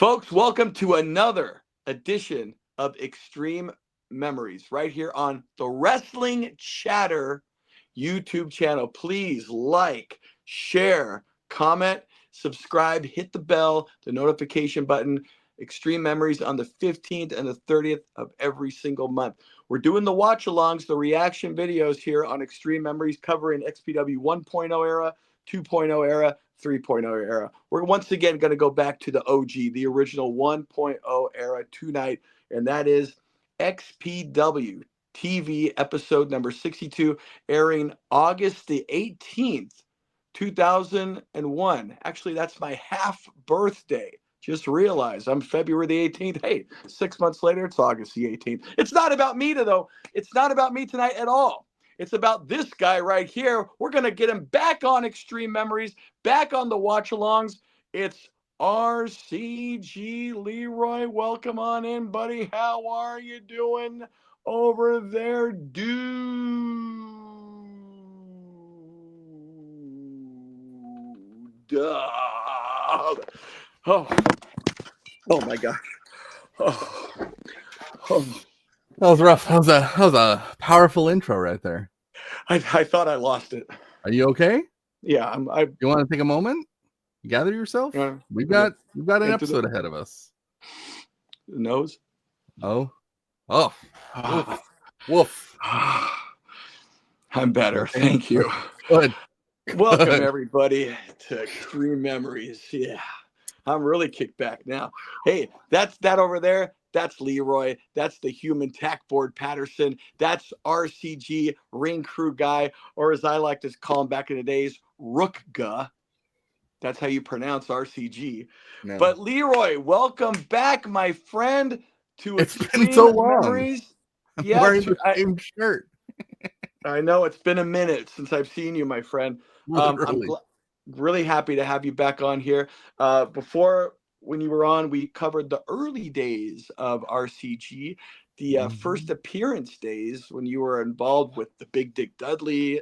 Folks, welcome to another edition of Xtreme Memories right here on the Wrestling Chatter YouTube channel. Please like, share, comment, subscribe, hit the bell, the notification button. Extreme Memories on the 15th and the 30th of every single month. We're doing the watch-alongs, the reaction videos here on Extreme Memories covering XPW 1.0 era, 2.0 era, 3.0 era. We're once again going to go back to the OG, the original 1.0 era tonight, and that is XPW TV episode number 62, airing August the 18th, 2001. Actually, that's my half birthday. Just realized I'm February the 18th. Hey, 6 months later, it's August the 18th. It's not about me, though. It's not about me tonight at all. It's about this guy right here. We're going to get him back on Extreme Memories, back on the watch-alongs. It's RCG. Leroy, welcome on in, buddy. How are you doing over there, dude? Oh my gosh. Oh. That was rough. That was a powerful intro right there. I thought I lost it. Are you okay? Yeah, You want to take a moment? Gather yourself. We've got an episode ahead of us. The nose. Oh. Woof. I'm better. Okay. Thank you. Good. Welcome everybody to Extreme Memories. Yeah, I'm really kicked back now. Hey, that's that over there. That's Leroy. That's the human tack board Patterson. That's RCG, ring crew guy, or as I like to call him back in the days, Rookga. That's how you pronounce RCG. No. But Leroy, welcome back, my friend, to Extreme so long. Memories. I'm wearing the same shirt. I know it's been a minute since I've seen you, my friend. I'm really happy to have you back on here. Before, when you were on, we covered the early days of RCG, the first appearance days when you were involved with the Big Dick Dudley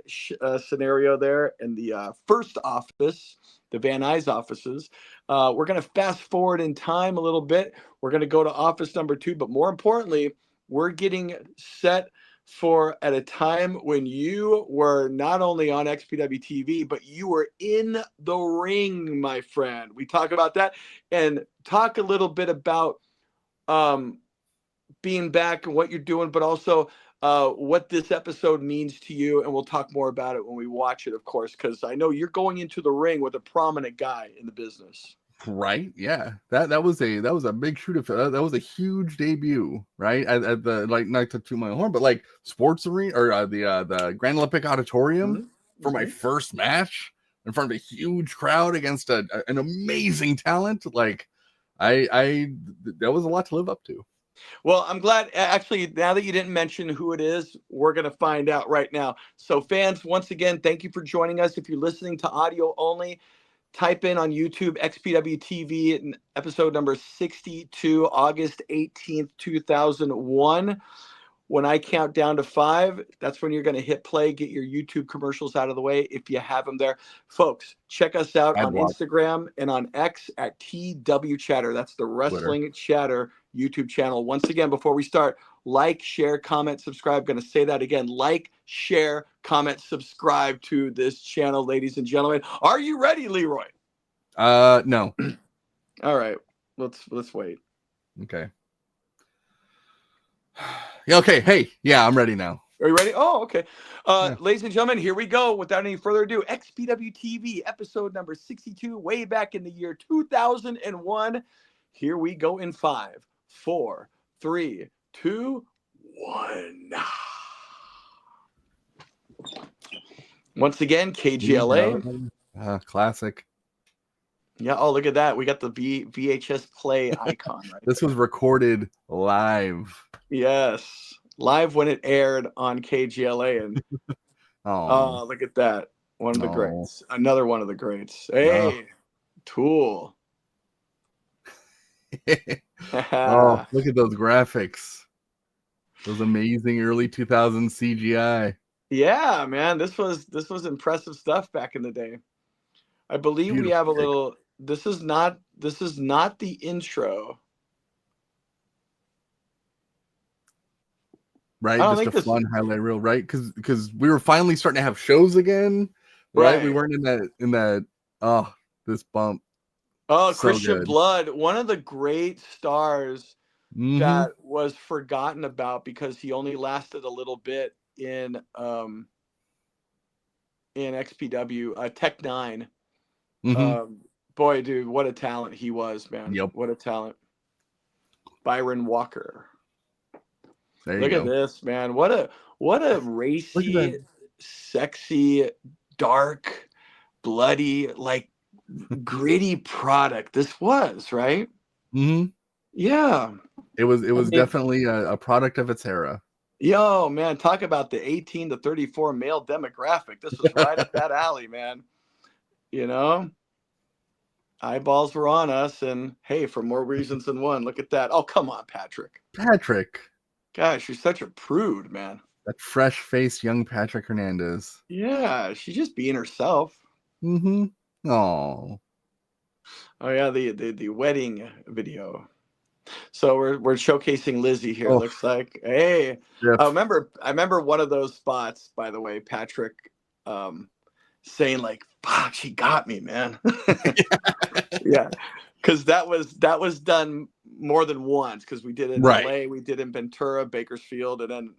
scenario there, and the first office, the Van Nuys offices. We're going to fast forward in time a little bit. We're going to go to office number 2, but more importantly, we're getting set for at a time when you were not only on XPW TV, but you were in the ring, my friend. We talk about that and talk a little bit about being back and what you're doing, but also what this episode means to you. And we'll talk more about it when we watch it, of course, because I know you're going into the ring with a prominent guy in the business. Right? Yeah, that was a big shoot. That was a huge debut, right? At the, like, not to toot my horn, but like sports arena or the Grand Olympic Auditorium for my first match in front of a huge crowd against an amazing talent. Like, that was a lot to live up to. Well, I'm glad, actually, now that you didn't mention who it is, we're going to find out right now. So fans, once again, thank you for joining us. If you're listening to audio only, type in on YouTube, XPW TV, episode number 62, August 18th, 2001. When I count down to 5, that's when you're going to hit play, get your YouTube commercials out of the way if you have them there. Folks, check us out on Instagram and on X at TW Chatter. That's the Wrestling Chatter YouTube channel. Once again, before we start, like, share, comment, subscribe. Going to say that again. Like, share, comment, subscribe to this channel, ladies and gentlemen. Are you ready, Leroy? No. All right. Let's wait. Okay. Okay. Hey, yeah, I'm ready now. Are you ready? Oh, okay. Ladies and gentlemen, here we go. Without any further ado, XPW TV episode number 62, way back in the year 2001. Here we go in 5, 4, 3, 2, 1. Once again, KGLA. Classic. Yeah. Oh, look at that. We got the VHS play icon. Right. This was recorded live. Yes. Live when it aired on KGLA. And oh, look at that. One of the greats. Another one of the greats. Hey, Tool. Oh, look at those graphics. Those amazing early 2000s CGI. Yeah, man. This was impressive stuff back in the day. I believe we have a little this is not the intro. Right, I don't just think a this. fun highlight reel, right? Because we were finally starting to have shows again, right? We Right. weren't in that. Oh, this bump, Oh, so Christian good. Blood, one of the great stars Mm-hmm. that was forgotten about because he only lasted a little bit in XPW Tech 9. Mm-hmm. Boy, dude, what a talent he was, man. Yep. What a talent. Byron Walker. There you Look at go. this, man. What a Look at racy, that. sexy, dark, bloody, like gritty product this was, right? Mm-hmm. Yeah. It I was mean, definitely a product of its era. yo, man, talk about the 18 to 34 male demographic. This was right up that alley, man. You know, eyeballs were on us, and hey, for more reasons than one, look at that. Oh, come on, Patrick. Patrick, Gosh, you're such a prude, man. that fresh-faced young Patrick Hernandez. Yeah, she's just being herself. Mm-hmm. Oh. Oh yeah, the wedding video. So we're showcasing Lizzie here. Oh, Looks like. Hey, yep. I remember one of those spots. By the way, Patrick, um, saying like, "Fuck, she got me, man." Yeah, because that was done more than once. Because we did it in Right. L.A., we did it in Ventura, Bakersfield, and then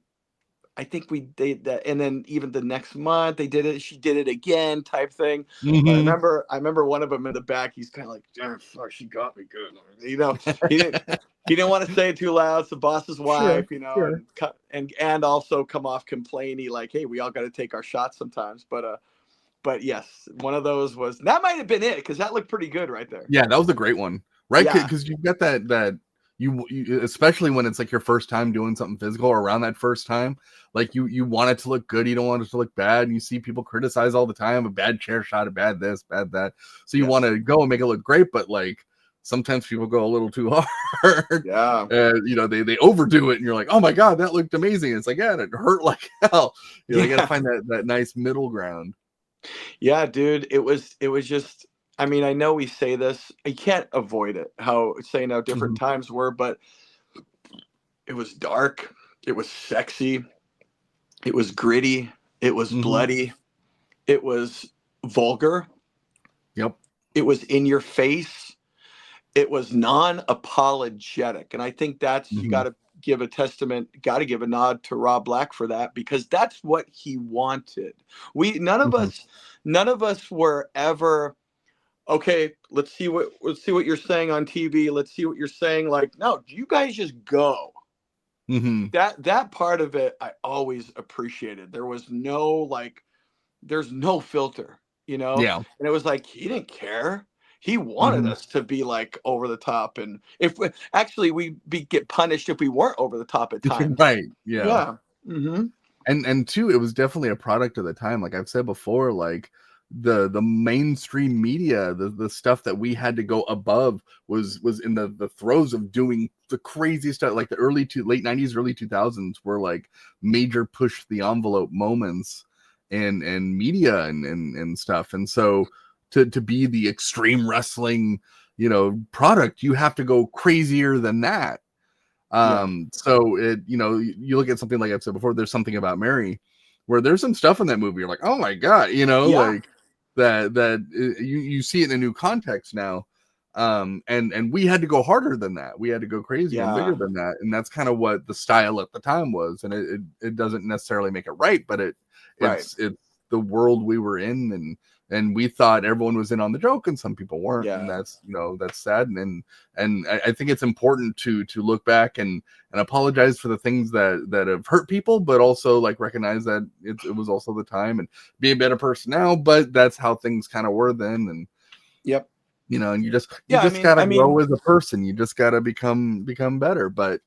I think we did that, and then even the next month they did it. She did it again, type thing. But Mm-hmm. I remember one of them in the back. He's kind of like, "Damn, fuck, she got me good." You know, he didn't he didn't want to say it too loud. It's the boss's Sure, wife, you know, sure. and also come off complainy, like, "Hey, we all got to take our shots sometimes." But yes, one of those was that might have been it because that looked pretty good right there. Yeah, that was a great one, right? Yeah, Because you've got that you especially when it's like your first time doing something physical or around that first time, like you want it to look good, you don't want it to look bad, and you see people criticize all the time a bad chair shot, a bad this, bad that, so you yes, want to go and make it look great, but like sometimes people go a little too hard. yeah, You know, they overdo it, and you're like, oh my god, that looked amazing. It's like, yeah, it hurt like hell. You know, you got to yeah. find that nice middle ground. Yeah, dude, it was just, I mean, I know we say this, I can't avoid it, how saying how different Mm-hmm. times were, but it was dark, it was sexy, it was gritty, it was Mm-hmm. bloody, it was vulgar, Yep. it was in your face, it was non-apologetic. And I think that's, you Mm-hmm. got to give a testament, got to give a nod to Rob Black for that, because that's what he wanted. We Mm-hmm. none of us were ever, okay, let's see what you're saying on TV. Let's see what you're saying. Like, no, you guys just go. Mm-hmm. That part of it I always appreciated. There was no like, there's no filter, you know? Yeah. And it was like he didn't care. He wanted Mm-hmm. us to be like over the top, and if we, actually get punished if we weren't over the top at times. Right. Yeah. Yeah. Mm-hmm. And two, it was definitely a product of the time. Like I've said before, like the mainstream media, the stuff that we had to go above was in the throes of doing the crazy stuff. Like the late 90s, early 2000s were like major push the envelope moments and media and stuff. And so to be the extreme wrestling, you know, product, you have to go crazier than that. Yeah. So it, you know, you look at something like I've said before, there's something about Mary where there's some stuff in that movie you're like, oh my god, you know, Yeah. like you see it in a new context now. And we had to go harder than that, we had to go crazier and bigger Yeah. than that, and that's kind of what the style at the time was. And it doesn't necessarily make it right, but Right. it's the world we were in, and we thought everyone was in on the joke and some people weren't, and Yeah. that's, you know, that's sad. And I think it's important to look back and apologize for the things that have hurt people, but also like recognize that it was also the time and be a better person now. But that's how things kind of were then, and Yep. you know, and you Yeah. just gotta grow as a person. You just gotta become better. But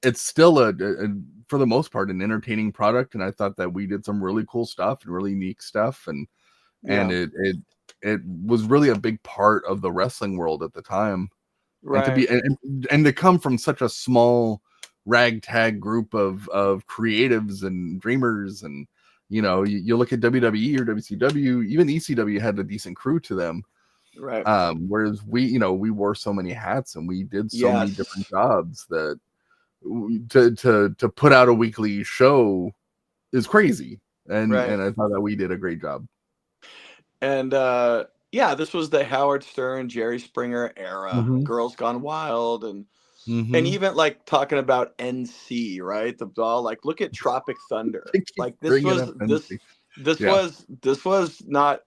it's still a for the most part an entertaining product, and I thought that we did some really cool stuff and really unique stuff, and Yeah. it was really a big part of the wrestling world at the time. And to Right. be and to come from such a small ragtag group of creatives and dreamers, and you know, you look at WWE or WCW, even ECW had a decent crew to them. Right. Whereas we wore so many hats and we did so many different Yes. jobs that to put out a weekly show is crazy. And Right. I thought that we did a great job. And yeah, this was the Howard Stern, Jerry Springer era, Mm-hmm. Girls Gone Wild, and Mm-hmm. even like talking about NC, right? The doll, like look at Tropic Thunder. They keep Like this bringing was up NC. Yeah. this was not,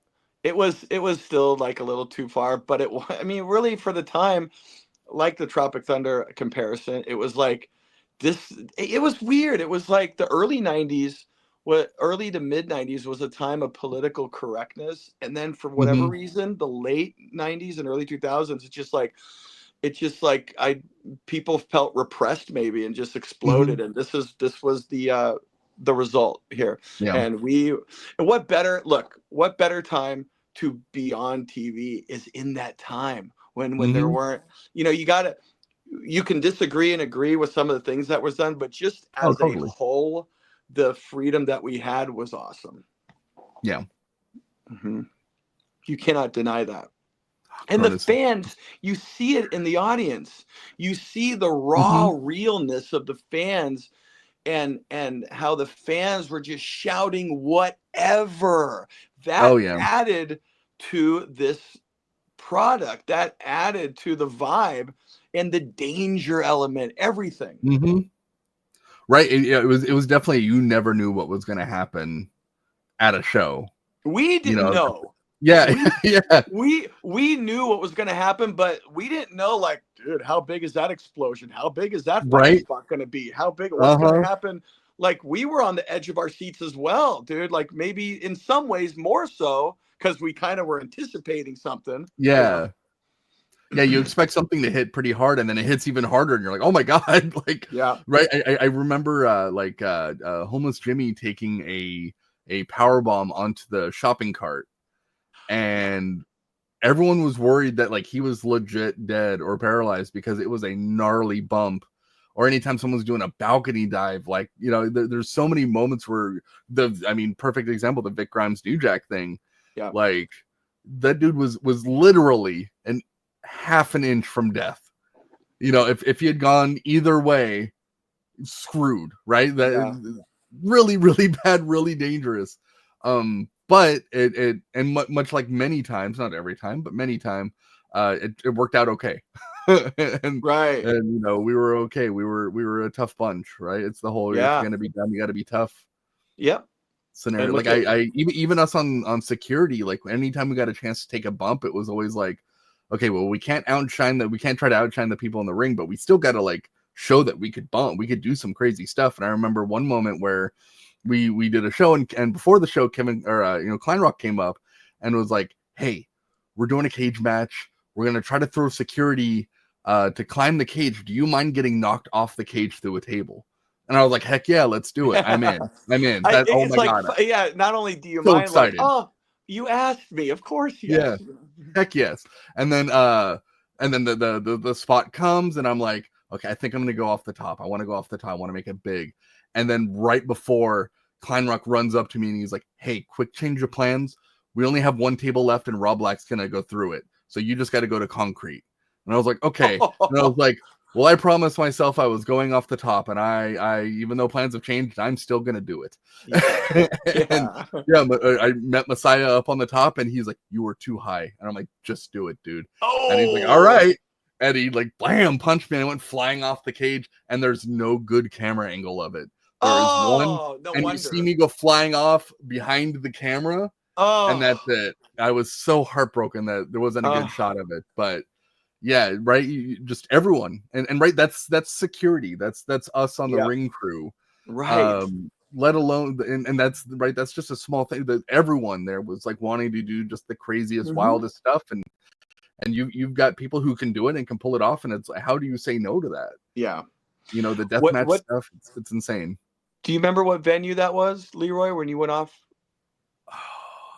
it was still like a little too far, but I mean really for the time, like the Tropic Thunder comparison, it was like this, it was weird. It was like the early 90s, what early to mid 90s was a time of political correctness, and then for whatever Mm-hmm. reason the late 90s and early 2000s it's just like I people felt repressed maybe and just Mm-hmm. exploded, and this was the result here. Yeah. And what better time to be on TV is in that time when there Mm-hmm. weren't, you can disagree and agree with some of the things that was done, but just Oh, as a totally. whole, the freedom that we had was awesome. Yeah. Hmm. You cannot deny that. And the Curtis. fans, you see it in the audience. You see the Mm-hmm. raw realness of the fans, and how the fans were just shouting whatever. Oh That yeah. added to this product. That added to the vibe and the danger element, everything. Mm-hmm. Right. It was definitely, you never knew what was going to happen at a show. We You didn't know. know. Yeah. We Yeah. we knew what was going to happen, but we didn't know, like, dude, how big is that explosion? How big is that Right. firespot going to be? How big? What's going to Uh-huh. happen? Like, we were on the edge of our seats as well, dude. Like, maybe in some ways more so because we kind of were anticipating something. Yeah. Yeah, you expect something to hit pretty hard, and then it hits even harder, and you're like, "Oh my god!" Like, Yeah. right? I remember homeless Jimmy taking a power bomb onto the shopping cart, and everyone was worried that like he was legit dead or paralyzed because it was a gnarly bump. Or anytime someone's doing a balcony dive, like there's so many moments where perfect example, the Vic Grimes New Jack thing. Yeah. Like that dude was literally an half an inch from death. If he had gone either way, screwed, right? Yeah. That really, really bad, really dangerous. But much like many times, not every time, but many times, it worked out okay. and Right. we were okay. We were a tough bunch, right? It's the whole, if you're Yeah. gonna be done, you got to be tough Yep. scenario. And Like look at, I even us on security, like anytime we got a chance to take a bump, it was always like, okay, well, we can't try to outshine the people in the ring, but we still got to like show that we could bump, we could do some crazy stuff. And I remember one moment where we did a show, and before the show, Kevin Kleinrock came up and was like, hey, we're doing a cage match, we're gonna try to throw security to climb the cage. Do you mind getting knocked off the cage through a table? And I was like, heck yeah, let's do it. I'm in. That, oh it's my like, god, yeah, not only do you so mind, like, excited. oh, you asked me, of course, Yeah, yes. heck yes. And then the spot comes, and I'm like, okay, I think I'm gonna go off the top. I want to go off the top. I want to make it big. And then right before, Kleinrock runs up to me and he's like, hey, quick change of plans. We only have one table left, and Rob Black's gonna go through it. So you just got to go to concrete. And I was like, okay. And I was like, well, I promised myself I was going off the top, and I even though plans have changed, I'm still gonna do it. And Yeah. yeah, I met Messiah up on the top, and he's like, you were too high. And I'm like, just do it, dude. And he's like, all Oh, right. And he like blam punched me, and I went flying off the cage, and there's no good camera angle of it. There is one, oh, no and you see wonder. me go flying off behind the camera, and that's Oh, it. I was so heartbroken that there wasn't a good oh, shot of it. But yeah, right. Just everyone, and right. That's security. That's us on the yeah, ring crew. right. Let alone, and that's right. That's just a small thing that everyone there was like wanting to do just the craziest, Hmm. wildest stuff, and you've got people who can do it and can pull it off, and it's like, how do you say no to that? Yeah. The deathmatch What stuff. It's insane. do you remember what venue that was, Leroy, when you went off?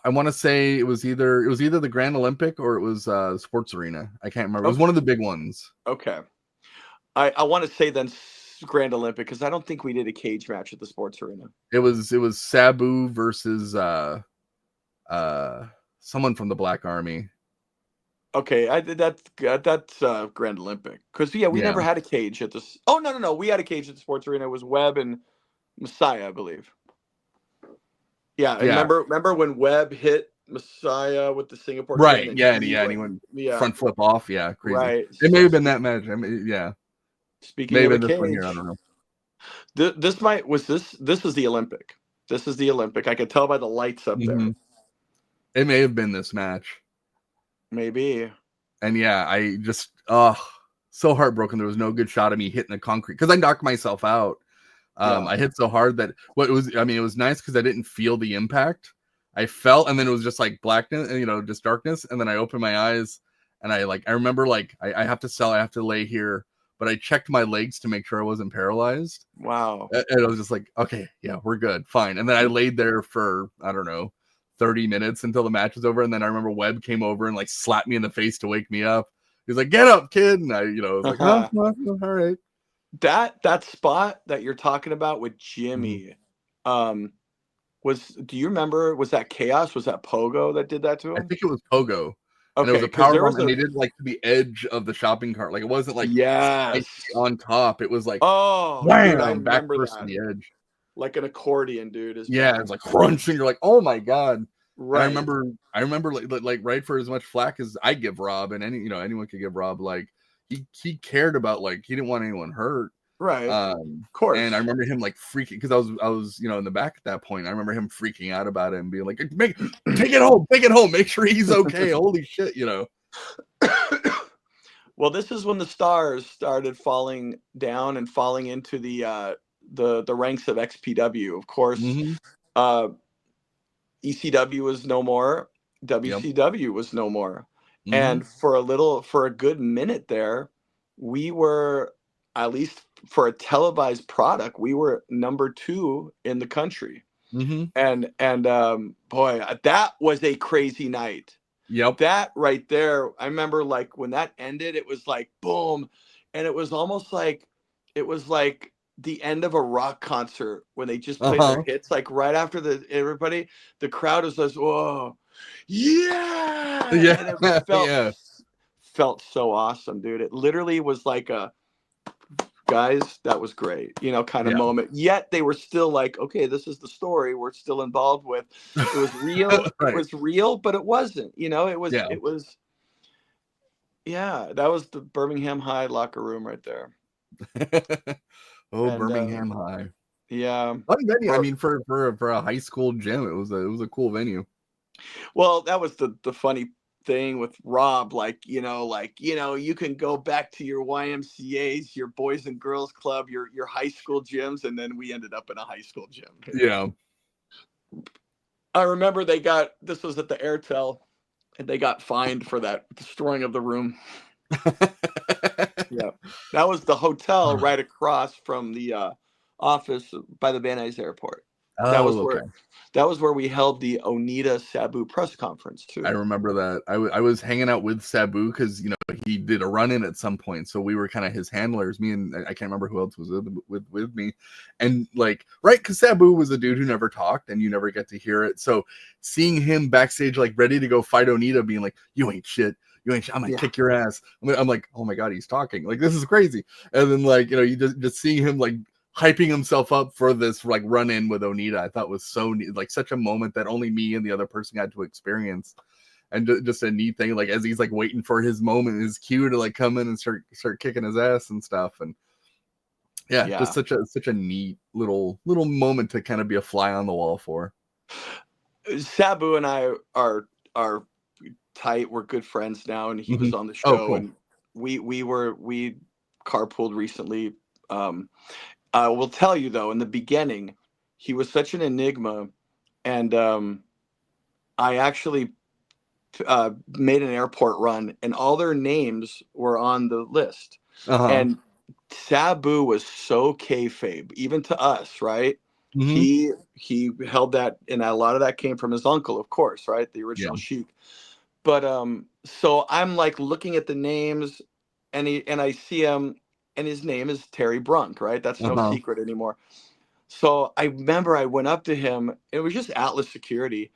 I want to say it was either the Grand Olympic or it was Sports Arena. I can't remember. It was Okay. one of the big ones. Okay. I want to say then Grand Olympic, because I don't think we did a cage match at the Sports Arena. It was Sabu versus someone from the Black Army. Okay, I did that's Grand Olympic because we Yeah. never had a cage at this. Oh no, we had a cage at the sports arena. It was Webb and Messiah, I believe. Yeah, and Yeah. remember when Webb hit Messiah with the Singapore can Right. and Yeah. And he he went, went yeah, front flip off. Yeah. Crazy. right. It may have been Speak, that match. I mean, yeah. May speaking have of a been this one here. I cage, don't know. this is the Olympic. This is the Olympic. I could tell by the lights up there. It may have been this match. Maybe. And yeah, I just so heartbroken. There was no good shot of me hitting the concrete because I knocked myself out. I hit so hard that it was nice because I didn't feel the impact. I felt, and then it was just like blackness, just darkness. And then I opened my eyes, and I remember I have to lay here, but I checked my legs to make sure I wasn't paralyzed. Wow. And I was just like, okay, yeah, we're good, fine. And then I laid there for, I don't know, 30 minutes until the match was over. And then I remember Webb came over and like slapped me in the face to wake me up. He's like, get up, kid. And I was like, huh? All right. That spot that you're talking about with Jimmy, do you remember, was that Chaos? Was that Pogo that did that to I him? think it was Pogo. And it Okay, was a because power there bomb, was and they did like to the edge of the shopping cart. Like it wasn't like yes. on top. It was like Oh, dude, I wham, back remember first to that. the edge. Like an accordion, dude. Yeah, it's like crunching. You're like, oh my god. Right. And I remember like right, for as much flack as I give Rob, and anyone could give Rob, like he cared about, like, he didn't want anyone hurt. Right. Of course. And I remember him like freaking, because I was in the back at that point. I remember him freaking out about it and being like, take it home, make sure he's okay. Holy shit, Well, this is when the stars started falling down and falling into the ranks of XPW. Of course, ECW was no more, WCW was no more. And for a good minute there, we were, at least for a televised product, we were number 2 in the country. And boy, that was a crazy night. Yep. That right there, I remember, like, when that ended, it was like boom, and it was almost like the end of a rock concert when they just played their hits, like right after the crowd was just, whoa, yeah, and it felt so awesome, dude. It literally was like a, guys, that was great, kind of moment. Yet they were still like, okay, this is the story we're still involved with. It was real. Right. It was real, but it wasn't. It was. It was. Yeah, that was the Birmingham High locker room right there. Birmingham High. Yeah. Fun venue. I mean, for a high school gym, it was a cool venue. Well, that was the funny thing with Rob, you can go back to your YMCA's, your Boys and Girls Club, your high school gyms, and then we ended up in a high school gym. Yeah. I remember this was at the Airtel, and they got fined for that destroying of the room. Yeah. That was the hotel right across from the office by the Van Nuys Airport. That was where we held the Onita Sabu press conference too. I remember that. I was hanging out with Sabu because he did a run in at some point, so we were kind of his handlers. Me and I can't remember who else was with me, and because Sabu was a dude who never talked, and you never get to hear it. So seeing him backstage, like ready to go fight Onita, being like, "You ain't shit. I'm gonna kick your ass." I'm like, "Oh my god, he's talking! Like, this is crazy." And then you just seeing him like hyping himself up for this like run in with Onita, I thought was so neat, like such a moment that only me and the other person got to experience, and just a neat thing, like as he's like waiting for his moment, his cue to like come in and start kicking his ass and stuff, and just such a neat little moment to kind of be a fly on the wall for. Sabu and I are tight. We're good friends now, and he was on the show. Cool. And we carpooled recently. I will tell you though, in the beginning, he was such an enigma, and I actually made an airport run, and all their names were on the list. And Sabu was so kayfabe, even to us, right? He held that, and a lot of that came from his uncle, of course, right? The original Sheik. But so I'm like looking at the names, and I see him. And his name is Terry Brunk, right? That's no secret anymore. So I remember I went up to him. It was just Atlas Security.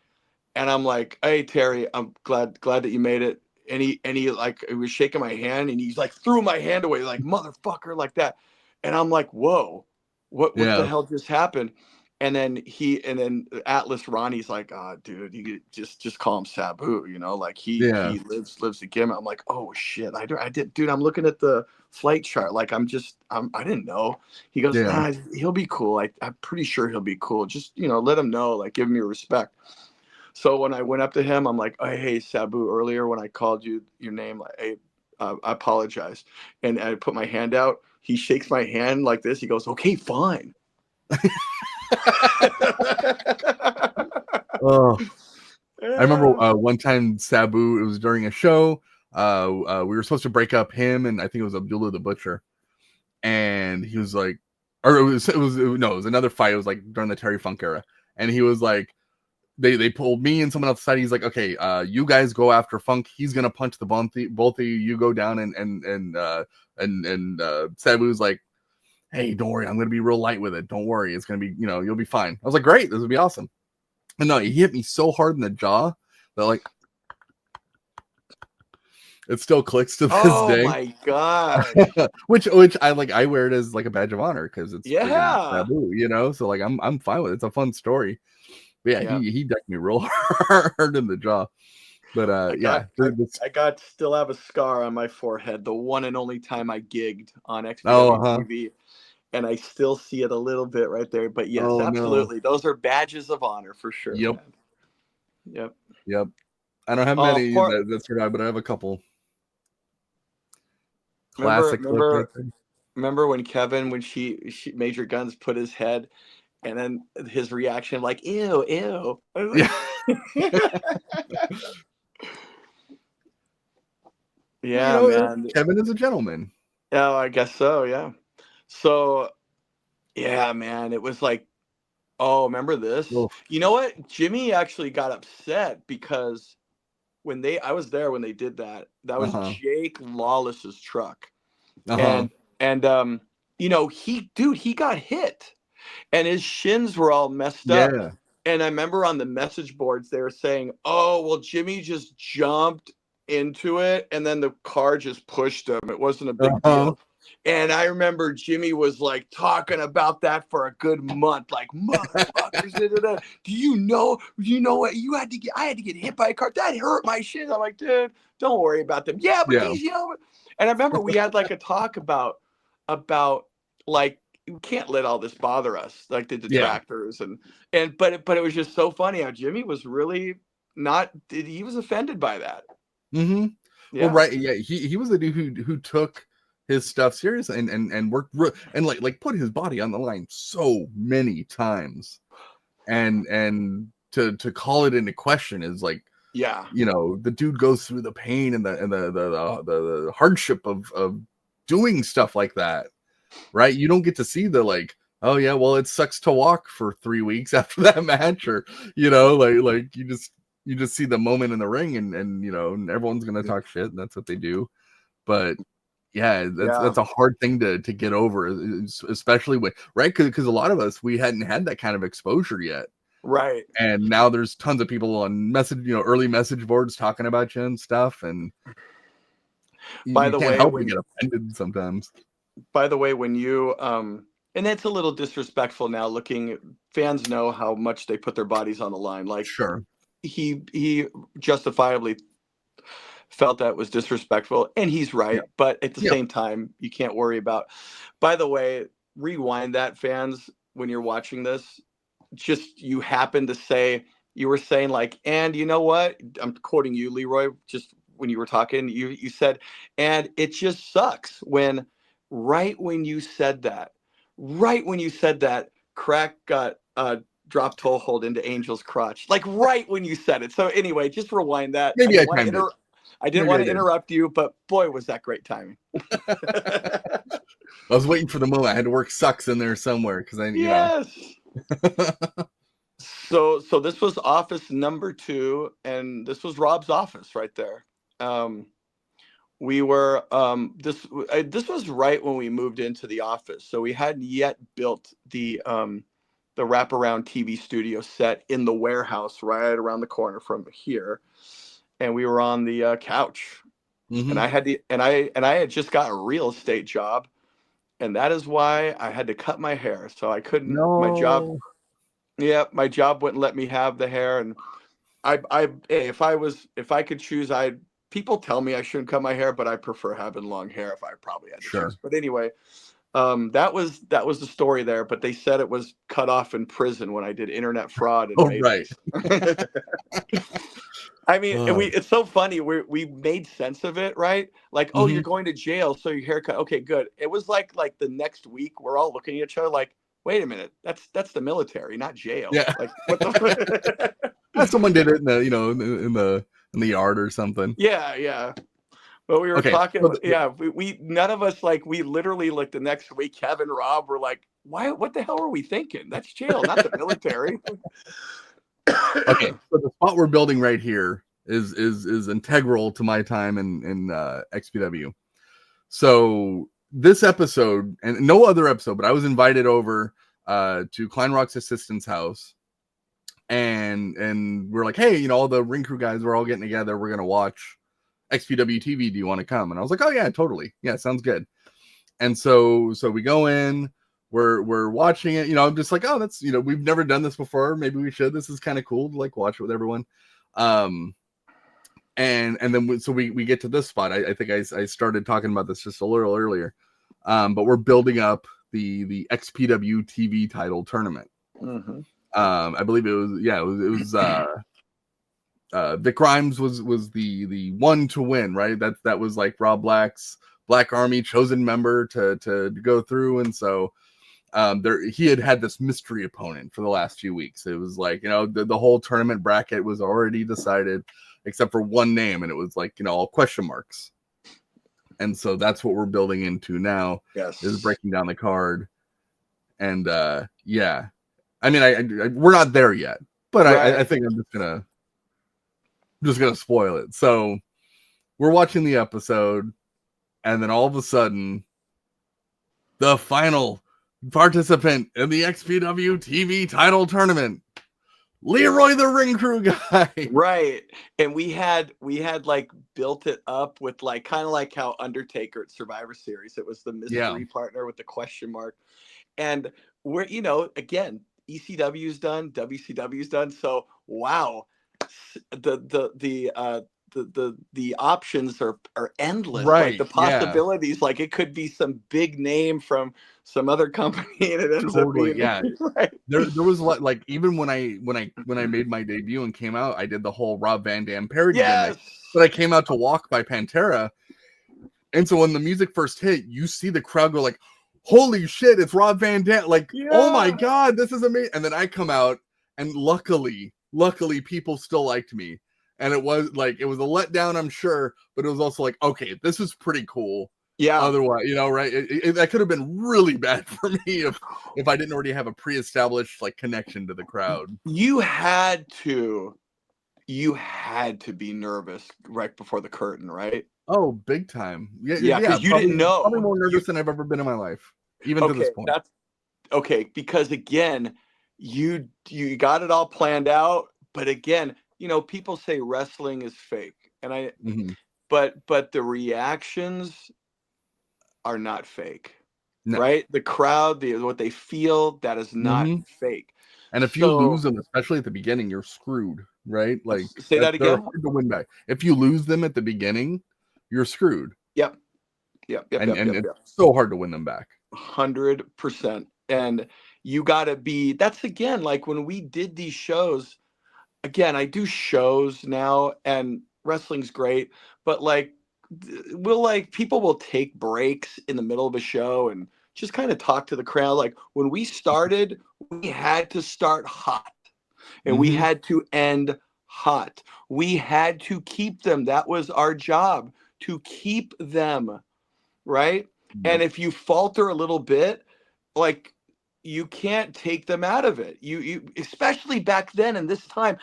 And I'm like, hey, Terry, I'm glad that you made it. he like, he was shaking my hand, and he's like threw my hand away, like, motherfucker, like that. And I'm like, whoa, what the hell just happened? And then Atlas Ronnie's like, dude, you just call him Sabu, you know, like he lives the gimmick. I'm like, oh shit, I did, dude. I'm looking at the flight chart, like I didn't know. He goes, nah, he'll be cool. I'm pretty sure he'll be cool. Just, you know, let him know, like, give him your respect. So when I went up to him, I'm like, oh, hey, Sabu, earlier when I called you your name, I apologize. And I put my hand out. He shakes my hand like this. He goes, okay, fine. Oh, I remember one time Sabu, it was during a show. We were supposed to break up him and I think it was Abdullah the Butcher, and he was like, or it was another fight. It was like during the Terry Funk era, and he was like, they pulled me and someone else aside. He's like, okay, you guys go after Funk. He's gonna punch the both of you. You go down, and Sabu's like, hey, don't worry, I'm going to be real light with it. Don't worry. It's going to be, you know, you'll be fine. I was like, great. This would be awesome. And no, he hit me so hard in the jaw that, like, it still clicks to this day. Oh my God. which I like, I wear it as like a badge of honor because it's Sabu, you know? So like, I'm fine with it. It's a fun story. But he decked me real hard in the jaw. But I still have a scar on my forehead, the one and only time I gigged on XPW TV. And I still see it a little bit right there. But yes, absolutely. No. Those are badges of honor for sure. Yep. Man. Yep. I don't have many that survive, but I have a couple. Classic. Remember when Kevin, when she Major Guns put his head, and then his reaction, like, ew, ew. Yeah. Yeah, you know, man. Kevin is a gentleman. Yeah, I guess so. Yeah. So, yeah, man, it was like, oh, remember this? Oof. You know what? Jimmy actually got upset because I was there when they did that. That was Jake Lawless's truck. And you know, he got hit and his shins were all messed up. And I remember on the message boards, they were saying, oh, well, Jimmy just jumped into it and then the car just pushed him. It wasn't a big deal. And I remember Jimmy was like talking about that for a good month, like, motherfuckers, do you know what I had to get hit by a car? That hurt my shit. I'm like, dude, don't worry about them. Yeah, but these, you know. And I remember we had like a talk about like, we can't let all this bother us, like the detractors but it was just so funny how Jimmy was really he was offended by that. Mm-hmm. Yeah. Well, right. Yeah. He was the dude who took his stuff serious and worked and like put his body on the line so many times, and to call it into question is like, you know, the dude goes through the pain and the hardship of doing stuff like that, right? You don't get to see the like, oh yeah, well, it sucks to walk for 3 weeks after that match, or, you know, like you just see the moment in the ring and you know, everyone's gonna talk shit, and that's what they do. But that's a hard thing to get over, especially when, right? Because a lot of us, we hadn't had that kind of exposure yet, right? And now there's tons of people on early message boards talking about you and stuff, and by the way, help but get offended sometimes. By the way, when you and it's a little disrespectful now, fans know how much they put their bodies on the line. Like, sure, he justifiably felt that was disrespectful, and he's right. But at the same time, you can't worry about. By the way, rewind that, fans, when you're watching this. Just, you happen to say, you were saying like, and you know what? I'm quoting you, Leroy, just when you were talking, you said, and it just sucks when right when you said that, Crack got dropped toe hold into Angel's crotch. Like right when you said it. So anyway, just rewind that. Maybe I didn't want to interrupt you, but boy, was that great timing. I was waiting for the moment. I had to work sucks in there somewhere because you know. So this was office number 2, and this was Rob's office right there. We were this was right when we moved into the office, so we hadn't yet built the wraparound TV studio set in the warehouse right around the corner from here. and we were on the couch, and I had just got a real estate job, and that is why I had to cut my hair. So I couldn't. My job, No. yeah, my job wouldn't let me have the hair, and hey, if I could choose, people tell me I shouldn't cut my hair, but I prefer having long hair if I probably had to choose. But anyway, that was the story there. But they said it was cut off in prison when I did internet fraud and made Right. I mean, it's so funny. We made sense of it, right? Like, oh, you're going to jail, so your haircut. Okay, good. It was like the next week, we're all looking at each other like, wait a minute, that's the military, not jail. Yeah. Like, what the? Someone did it in the in the yard or something. Yeah. But we were talking. Yeah, we none of us, like, we literally, like, the next week, Kevin, Rob were like, why? What the hell are we thinking? That's jail, not the military. Okay, so the spot we're building right here is integral to my time in XPW. So this episode, and no other episode, but I was invited over to Klein Rock's assistant's house, and we're like, hey, all the ring crew guys, we're all getting together, we're gonna watch XPW TV. Do you want to come? And I was like, oh yeah, totally, yeah, sounds good. And so we go in. We're watching it, I'm just like, oh, that's, we've never done this before. Maybe we should. This is kind of cool to, like, watch it with everyone. And then so we get to this spot. I think I started talking about this just a little earlier. But we're building up the XPW TV title tournament. I believe it was Vic Grimes was the one to win, right? That was like Rob Black's Black Army chosen member to go through, and so he had this mystery opponent for the last few weeks. It was like, the whole tournament bracket was already decided except for one name, and it was like, all question marks. And so that's what we're building into now. Yes, is breaking down the card. And yeah, I mean, we're not there yet, but right. I think I'm just gonna spoil it. So we're watching the episode, and then all of a sudden, the final participant in the XPW TV title tournament, Leroy the ring crew guy. Right. And we had like built it up with, like, kind of like how Undertaker at Survivor Series, it was the mystery partner with the question mark. And we're, again, ECW's done, WCW's done. So wow, the options are endless. Right. Like, the possibilities, like, it could be some big name from some other company, and it ends up being right. There was like, even when I made my debut and came out, I did the whole Rob Van Dam parody gimmick, but I came out to Walk by Pantera, and so when the music first hit, you see the crowd go like, holy shit, it's Rob Van Dam, like, oh my god, this is amazing. And then I come out, and luckily people still liked me. And it was a letdown, I'm sure, but it was also like, okay, this is pretty cool. Yeah. Otherwise, right? That could have been really bad for me if I didn't already have a pre-established, like, connection to the crowd. You had to be nervous right before the curtain, right? Oh, big time. Yeah, because you didn't know. Probably more nervous than I've ever been in my life, even to this point. That's okay, because again, you got it all planned out, but again, people say wrestling is fake, and but the reactions are not fake, right? The crowd, what they feel, that is not fake. And if you lose them, especially at the beginning, you're screwed, right? Like, say that again. Hard to win back. If you lose them at the beginning, you're screwed. Yep. It's so hard to win them back. 100%. And you got to be. That's, again, like when we did these shows. Again, I do shows now, and wrestling's great, but like, people will take breaks in the middle of a show and just kind of talk to the crowd. Like, when we started, we had to start hot, and we had to end hot. We had to keep them. That was our job, to keep them, right? And if you falter a little bit, like, you can't take them out of it. You especially back then in this time.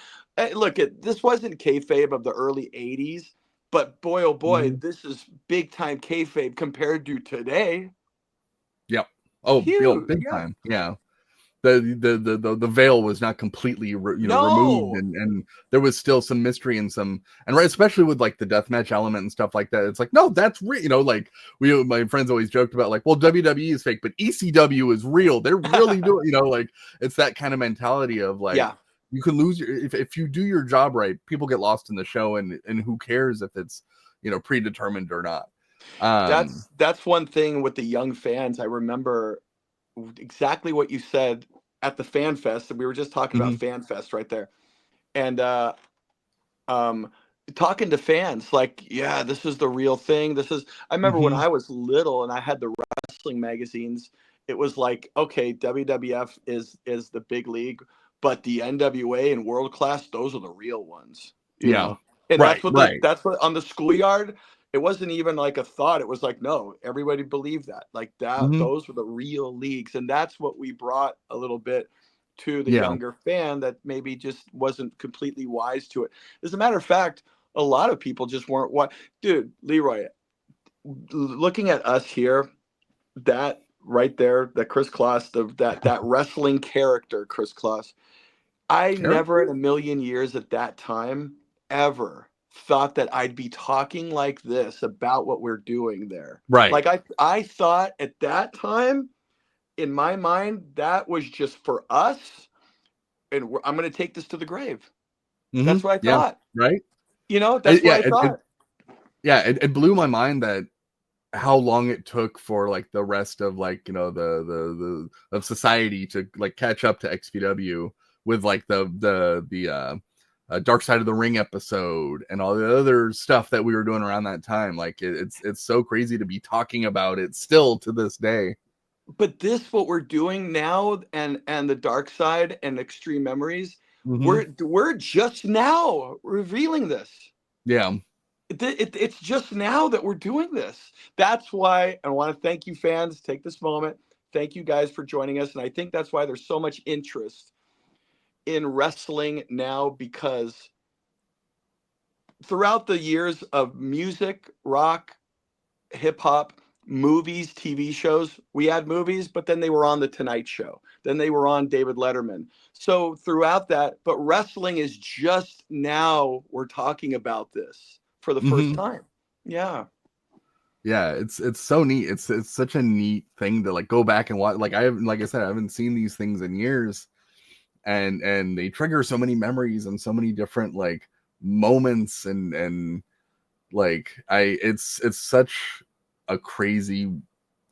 Look, this wasn't kayfabe of the early 80s, but boy, oh boy, this is big time kayfabe compared to today. Yep. Oh, big time. Yeah. the veil was not completely removed, and there was still some mystery and some, and right, especially with like the deathmatch element and stuff like that. It's like, no, that's real. Like my friends always joked about like, well, WWE is fake, but ECW is real. They're really doing, like it's that kind of mentality of like, you can lose if you do your job right, people get lost in the show, and who cares if it's predetermined or not. That's one thing with the young fans. I remember exactly what you said at the Fan Fest, and we were just talking about Fan Fest right there, and talking to fans like, yeah, this is the real thing. I remember when I was little and I had the wrestling magazines, it was like, okay, WWF is the big league, but the NWA and World Class, those are the real ones, you know. And that's what on the schoolyard, it wasn't even like a thought. It was like, no, everybody believed that. Like that, those were the real leagues. And that's what we brought a little bit to the younger fan that maybe just wasn't completely wise to it. As a matter of fact, a lot of people just weren't. Dude, Leroy, looking at us here, that right there, that Kris Kloss, that wrestling character, Kris Kloss, I never in a million years at that time ever thought that I'd be talking like this about what we're doing there. Right. Like I thought at that time, in my mind, that was just for us, and I'm going to take this to the grave. That's what I thought. Right. That's what I thought. It blew my mind that how long it took for like the rest of like the of society to like catch up to XPW with like the Dark Side of the Ring episode and all the other stuff that we were doing around that time. Like it's so crazy to be talking about it still to this day. But what we're doing now, and the Dark Side and Xtreme Memories, we're just now revealing this. It's just now that we're doing this. That's why I want to thank you, fans. Take this moment. Thank you guys for joining us. And I think that's why there's so much interest in wrestling now, because throughout the years of music, rock, hip hop, movies, TV shows, we had movies, but then they were on The Tonight Show. Then they were on David Letterman. So throughout that, but wrestling is just now we're talking about this for the first time. Yeah, it's so neat. It's such a neat thing to like go back and watch. Like I said, I haven't seen these things in years, and they trigger so many memories and so many different like moments, and like it's such a crazy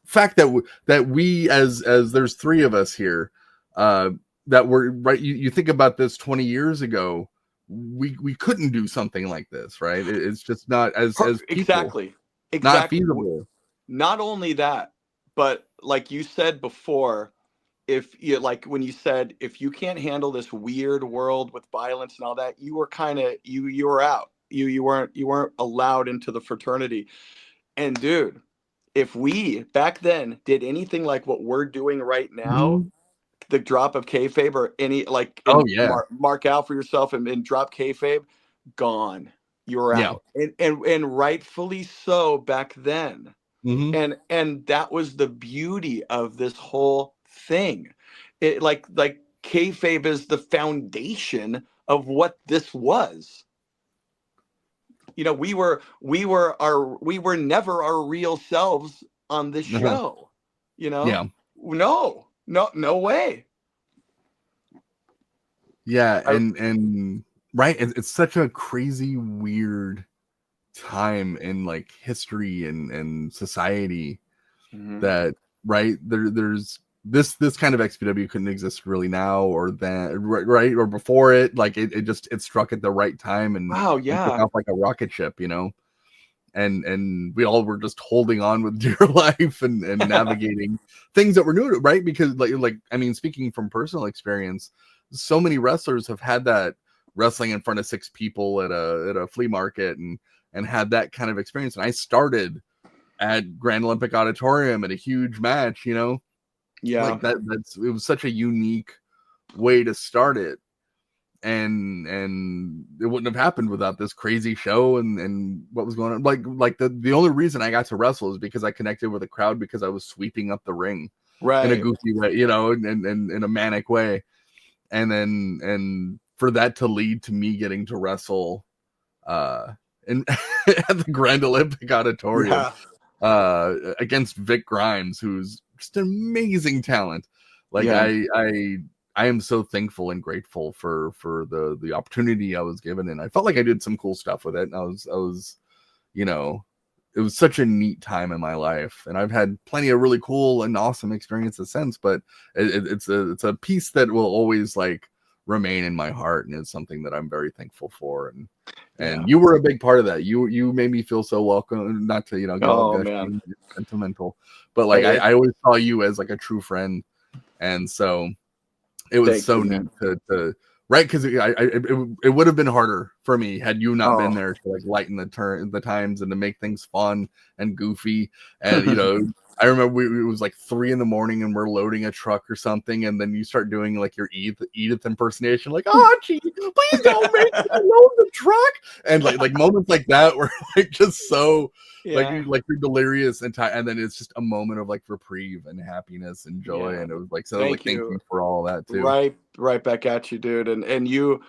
fact that we as there's three of us here that were right. You think about this 20 years ago, we couldn't do something like this, right? It's just not as people, exactly not feasible. Not only that, but like you said before, if you like when you said if you can't handle this weird world with violence and all that, you were kind of you were out. You weren't allowed into the fraternity. And dude, if we back then did anything like what we're doing right now, the drop of kayfabe or any like mark out for yourself and drop kayfabe, gone. You're out. And rightfully so back then. And that was the beauty of this whole thing. It like kayfabe is the foundation of what this was. We were never our real selves on this show. No way. And right, it's such a crazy weird time in like history and society that right there's this kind of XPW couldn't exist really now or then, right or before it. Like it struck at the right time and and took off like a rocket ship, and we all were just holding on with dear life and navigating things that were new, right? Because like I mean, speaking from personal experience, so many wrestlers have had that wrestling in front of 6 people at a flea market and had that kind of experience. And I started at Grand Olympic Auditorium at a huge match, like that's it was such a unique way to start it, and it wouldn't have happened without this crazy show and what was going on. Like the only reason I got to wrestle is because I connected with a crowd because I was sweeping up the ring. right, in a goofy way, you know, and in a manic way. And for that to lead to me getting to wrestle in at the Grand Olympic Auditorium against Vic Grimes, who's just an amazing talent. Like I am so thankful and grateful for the opportunity I was given, and I felt like I did some cool stuff with it. And I was, you know, it was such a neat time in my life, and I've had plenty of really cool and awesome experiences since. But it's a piece that will always like remain in my heart, and it's something that I'm very thankful for. And you were a big part of that. You made me feel so welcome. Not to, you know, get all gushing, sentimental, but like I always saw you as like a true friend, and so it was so neat to right, because it would have been harder for me had you not been there to like lighten the times and to make things fun and goofy. And you know, I remember it was like 3 a.m. and we're loading a truck or something, and then you start doing like your Edith impersonation, like, "Oh, gee, please don't make me load the truck," and like moments like that were like just so like you're delirious, and then it's just a moment of like reprieve and happiness and joy, and it was like, so thank you for all that too. Right back at you, dude. And you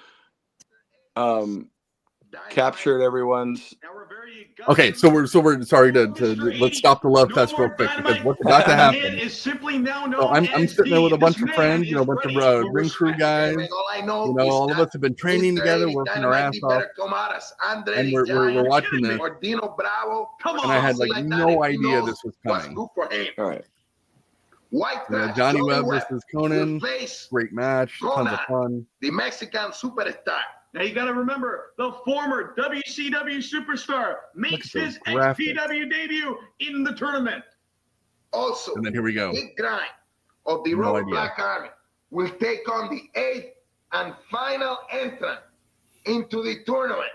captured everyone's. Okay, so we're sorry to let's stop the love fest real quick, because what's about to happen is simply now known. So I'm sitting there with a bunch of friends, you know, a bunch of ring crew guys. You know, all of us have been training together, working our ass off, and we're watching this. And I had like no idea this was coming. All right. Johnny Webb versus Conan, great match, tons of fun. The Mexican superstar. Now you got to remember, the former WCW superstar makes his XPW debut in the tournament. Also, and then here we go. Big Grind of the Royal Black Army will take on the 8th and final entrant into the tournament,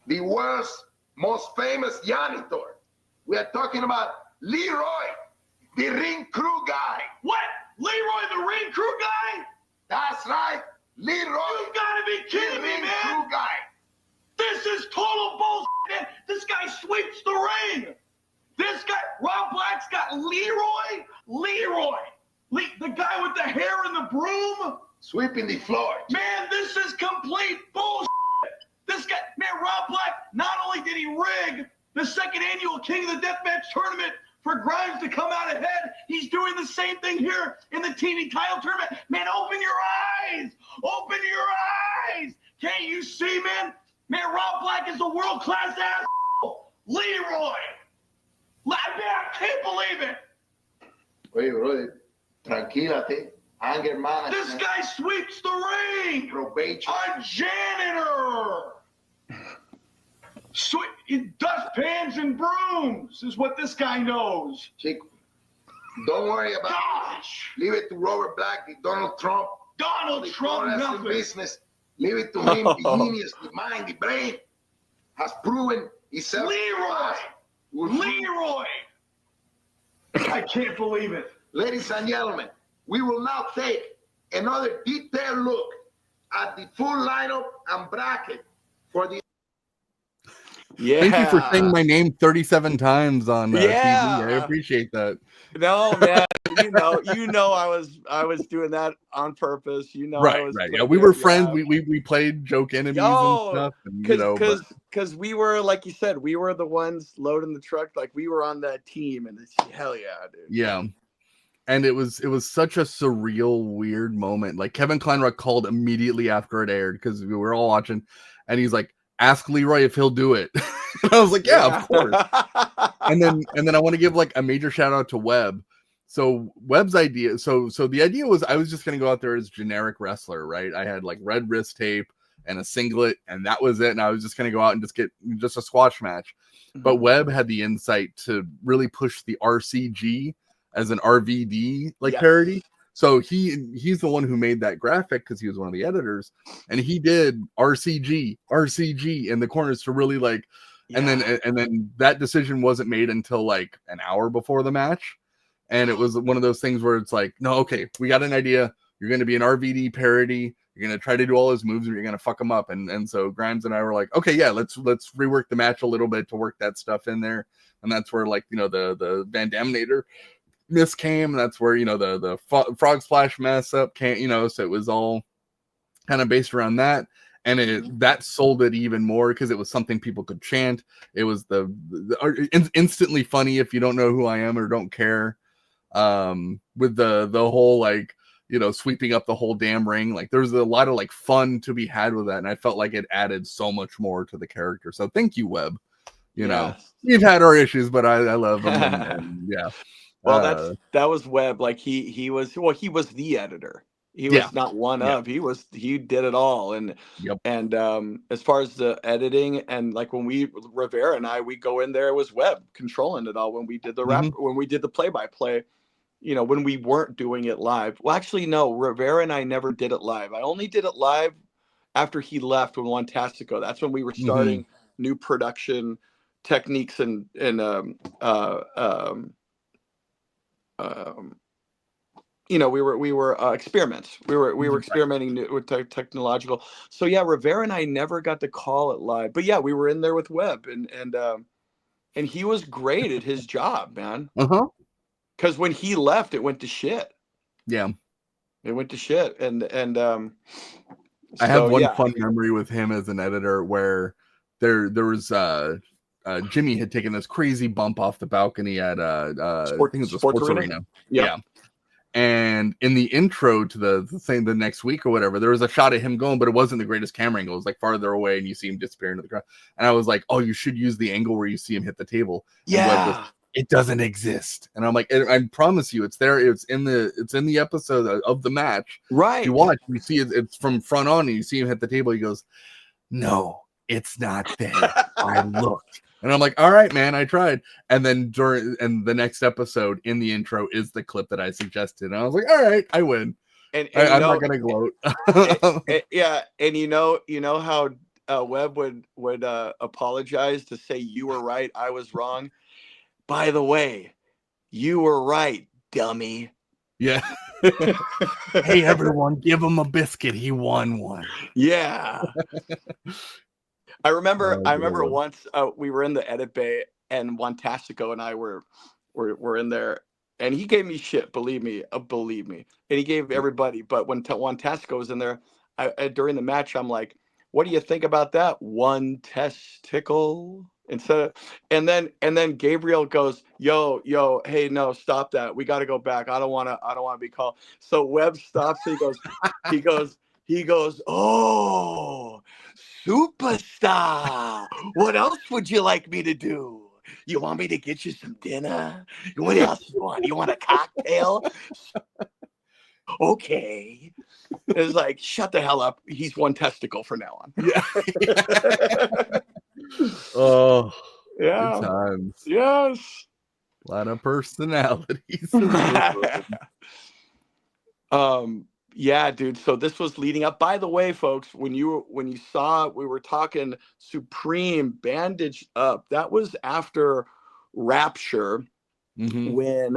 the world's most famous janitor. We are talking about Leroy, the ring crew guy. What? Leroy, the ring crew guy? That's right. Leroy. You gotta be kidding me, man. Crew guy. This is total bullshit, man. This guy sweeps the ring. This guy, Rob Black's got Leroy. The guy with the hair and the broom. Sweeping the floor. Man, this is complete bullshit. This guy, man, Rob Black, not only did he rig the 2nd annual King of the Deathmatch tournament for Grimes to come out ahead, he's doing the same thing here in the TV title tournament. Man, open your eyes. Open your eyes. Can't you see, man? Man, Rob Black is a world-class asshole. Leroy. Man, I can't believe it. Wait, brother. Tranquilate. Anger management. This guy sweeps the ring. Probation. A janitor. Dustpans and brooms is what this guy knows. Chico, don't worry about it. Leave it to Robert Black, the Donald Trump. Donald Trump, nothing. Business. Leave it to him. The genius, the mind, the brain has proven himself. Leroy. I can't believe it. Ladies and gentlemen, we will now take another detailed look at the full lineup and bracket for the. Thank you for saying my name 37 times on TV. I appreciate that. No, man, you know, I was doing that on purpose. You know, right. Yeah, we were friends. We played joke enemies and stuff. And, because we were, like you said, we were the ones loading the truck. Like we were on that team, and it's hell yeah, dude. Yeah. And it was such a surreal, weird moment. Like Kevin Kleinrock called immediately after it aired, because we were all watching, and he's like, "Ask Leroy if he'll do it." And I was like, yeah, of course. and then I want to give like a major shout out to Webb. So Webb's idea, so the idea was I was just gonna go out there as generic wrestler, right? I had like red wrist tape and a singlet, and that was it. And I was just gonna go out and just get a squash match. Mm-hmm. But Webb had the insight to really push the RCG as an RVD parody. So he's the one who made that graphic, because he was one of the editors, and he did RCG in the corners to really like, and then that decision wasn't made until like an hour before the match, and it was one of those things where it's like, no, okay, we got an idea. You're going to be an RVD parody. You're going to try to do all his moves, and you're going to fuck him up. And so Grimes and I were like, okay, yeah, let's rework the match a little bit to work that stuff in there, and that's where, like, you know, the Van Daminator mist came, and that's where, you know, the frog splash mess up came, you know, so it was all kind of based around that. And that sold it even more because it was something people could chant. It was instantly funny if you don't know who I am or don't care. With the whole, like, you know, sweeping up the whole damn ring. Like, there's a lot of like fun to be had with that, and I felt like it added so much more to the character. So thank you, Webb. You know, we've had our issues, but I love him. And yeah. Well, that was Webb. Like he was the editor. He was not one of. He did it all. And as far as the editing, and like when Rivera and I, we go in there, it was Webb controlling it all when we did the when we did the play-by-play, you know, when we weren't doing it live. Well, actually, no, Rivera and I never did it live. I only did it live after he left when Wantastico. That's when we were starting new production techniques and you know, we were experiments. We were experimenting with technological. So yeah, Rivera and I never got to call it live, but yeah, we were in there with Webb, and he was great at his job, man. Because when he left, it went to shit. Yeah, it went to shit, and I have one fun memory with him as an editor where there was Jimmy had taken this crazy bump off the balcony at I think it was a sports arena. Yeah. And in the intro to the thing the next week or whatever, there was a shot of him going, but it wasn't the greatest camera angle. It was like farther away, and you see him disappear into the crowd. And I was like, "Oh, you should use the angle where you see him hit the table." Yeah, it doesn't exist. And I'm like, I promise you, it's there. It's in the episode of the match. Right. If you watch, you see it's from front on, and you see him hit the table. He goes, "No, it's not there. I looked." And I'm like, all right, man, I tried. And then the next episode in the intro is the clip that I suggested. And I was like, all right, I win. And I'm not going to gloat. And you know how Webb would apologize to say you were right, I was wrong. By the way, you were right, dummy. Yeah. Hey, everyone, give him a biscuit. He won one. Yeah. I remember once we were in the edit bay, and Wantastico and I were in there, and he gave me shit, believe me, and he gave everybody. But when Wantastico was in there, during the match, I'm like, "What do you think about that? One testicle?" And then Gabriel goes, "Yo, hey, no, stop that. We got to go back. I don't want to be called." So Webb stops. He goes, "Oh, superstar. What else would you like me to do? You want me to get you some dinner? What else you want? You want a cocktail?" Okay. It's like, shut the hell up. He's one testicle from now on. Yeah. Oh, yeah. Good times. Yes. A lot of personalities. Yeah, dude. So this was leading up. By the way, folks, when you saw we were talking Supreme Bandage Up, that was after Rapture, when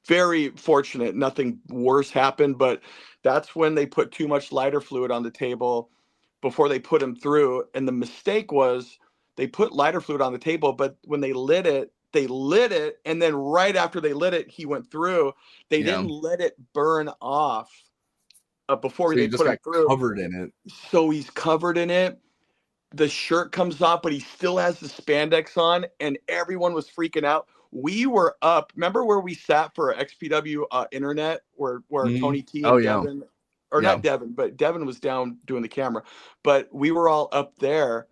very fortunate, nothing worse happened, but that's when they put too much lighter fluid on the table before they put him through. And the mistake was they put lighter fluid on the table, but when they lit it, and then right after they lit it, he went through. They didn't let it burn off before they put it through. Covered in it. So he's covered in it. The shirt comes off, but he still has the spandex on, and everyone was freaking out. We were up. Remember where we sat for XPW internet, where Tony T and Devin, not Devin, but Devin was down doing the camera, but we were all up there.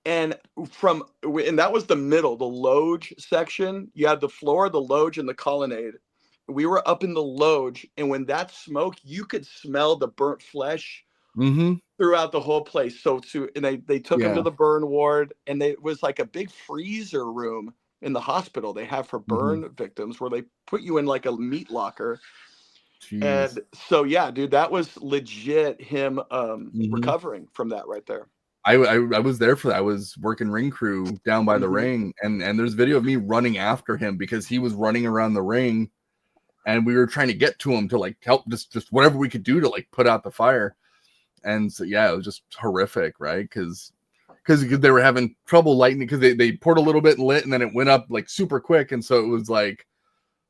And that was the middle, the loge section. You had the floor, the loge, and the colonnade. We were up in the loge, and when that smoke, you could smell the burnt flesh throughout the whole place. And they took him to the burn ward, and it was like a big freezer room in the hospital they have for burn victims, where they put you in like a meat locker. Jeez. And so, yeah, dude, that was legit him recovering from that right there. I was there for that. I was working ring crew down by the ring, and there's video of me running after him because he was running around the ring, and we were trying to get to him to like help just whatever we could do to like put out the fire. And so yeah, it was just horrific, right? Because they were having trouble lighting, because they poured a little bit and lit, and then it went up like super quick, and so it was like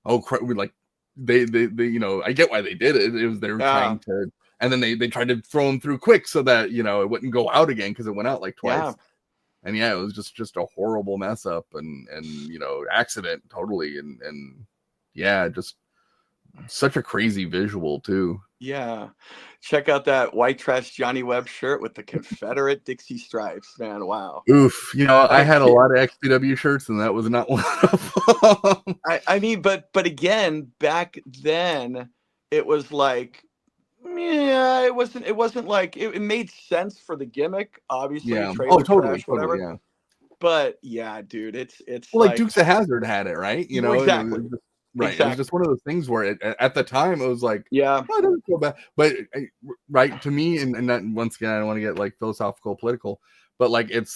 like they you know, I get why they did it. It was they were trying to, and then they tried to throw him through quick so that, you know, it wouldn't go out again because it went out like twice. And yeah, it was just a horrible mess up and you know, accident totally, and yeah, just such a crazy visual too. Yeah, check out that white trash Johnny Webb shirt with the Confederate Dixie stripes, man. Wow. Oof, you know, I had a lot of XPW shirts, and that was not one of them. I mean, but again, back then, it was like, yeah, it wasn't like it made sense for the gimmick, obviously. Yeah. Trailer Totally, trash, whatever. yeah. But yeah, dude, it's well, like Dukes of Hazzard had it, right? You know, exactly. Right. Exactly. It was just one of those things where at the time it was like, yeah, oh, it doesn't feel bad. But right, to me, and that, once again, I don't want to get like philosophical, political, but like it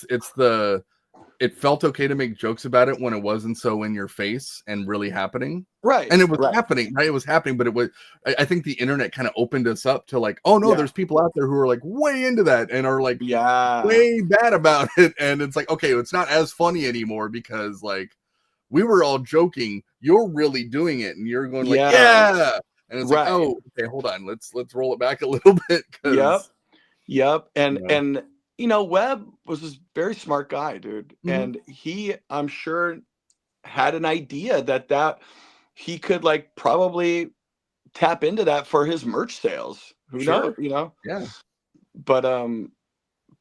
felt okay to make jokes about it when it wasn't so in your face and really happening. Right. And it was happening, right? It was happening, but it was, I think the internet kind of opened us up to like, oh no, there's people out there who are like way into that and are like way bad about it. And it's like, okay, it's not as funny anymore because like we were all joking, you're really doing it, and you're going like, yeah. And it's like, oh, okay, hold on, let's roll it back a little bit. Yep. And you know, Webb was a very smart guy, dude. And he, I'm sure, had an idea that he could like probably tap into that for his merch sales. Who knows, you know? Yeah.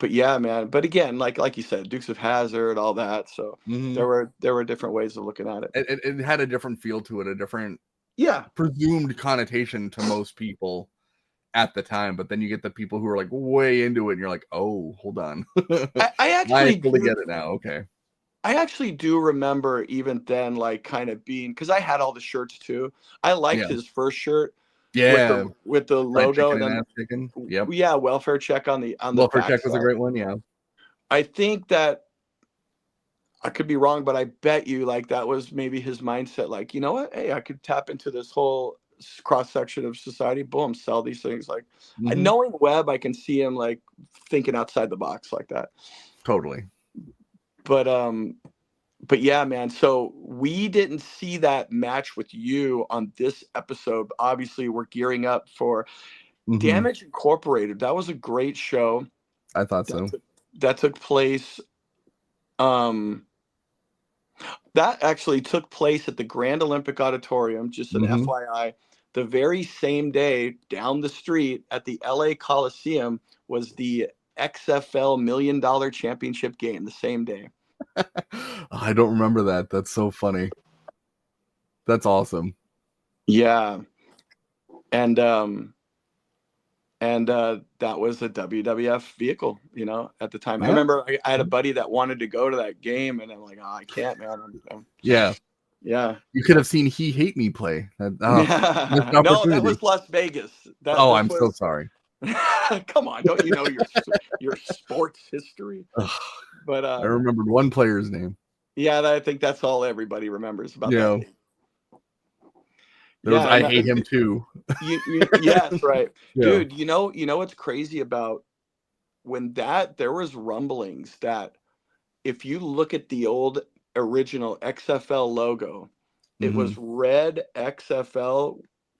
But yeah, man. But again, like you said, Dukes of Hazzard, all that. So there were different ways of looking at it. It had a different feel to it, a different presumed connotation to most people at the time. But then you get the people who are like way into it, and you're like, oh, hold on. I actually fully get it now. Okay. I actually do remember even then, like kind of being, because I had all the shirts too. I liked his first shirt. Yeah, with the logo and then chicken. Welfare check on the welfare check was a great one. Yeah, I think that I could be wrong, but I bet you like that was maybe his mindset. Like, you know what? Hey, I could tap into this whole cross section of society. Boom, sell these things. Like, knowing Webb, I can see him like thinking outside the box like that. Totally. But yeah, man. So we didn't see that match with you on this episode. Obviously, we're gearing up for Damage Incorporated. That was a great show. I thought so. That took place. That actually took place at the Grand Olympic Auditorium. Just an FYI. The very same day, down the street at the LA Coliseum was the XFL $1 Million Championship game. The same day. I don't remember that. That's so funny. That's awesome. Yeah. And that was a WWF vehicle, you know, at the time. I remember I had a buddy that wanted to go to that game, and I'm like, oh, I can't, man. Yeah. You could have seen He Hate Me play. No, that was Las Vegas. I'm so sorry. Come on, don't you know your sports history? But I remembered one player's name. Yeah, I think that's all everybody remembers about that game. I hate him too. Yes, right. Dude, you know what's crazy about when there was rumblings that if you look at the old original XFL logo, it was red XFL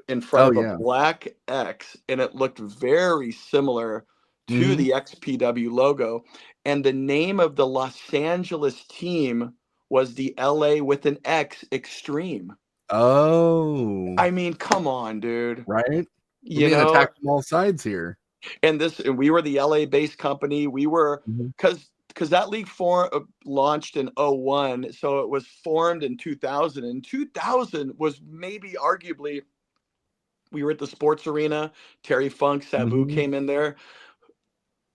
in front of a black X, and it looked very similar to the XPW logo. And the name of the Los Angeles team was the LA with an X Xtreme. Oh. I mean, come on, dude. Right? You know, attacked from all sides here. And we were the LA based company. We were, because that league launched in 2001. So it was formed in 2000. And 2000 was maybe arguably, we were at the Sports Arena. Terry Funk, Sabu came in there.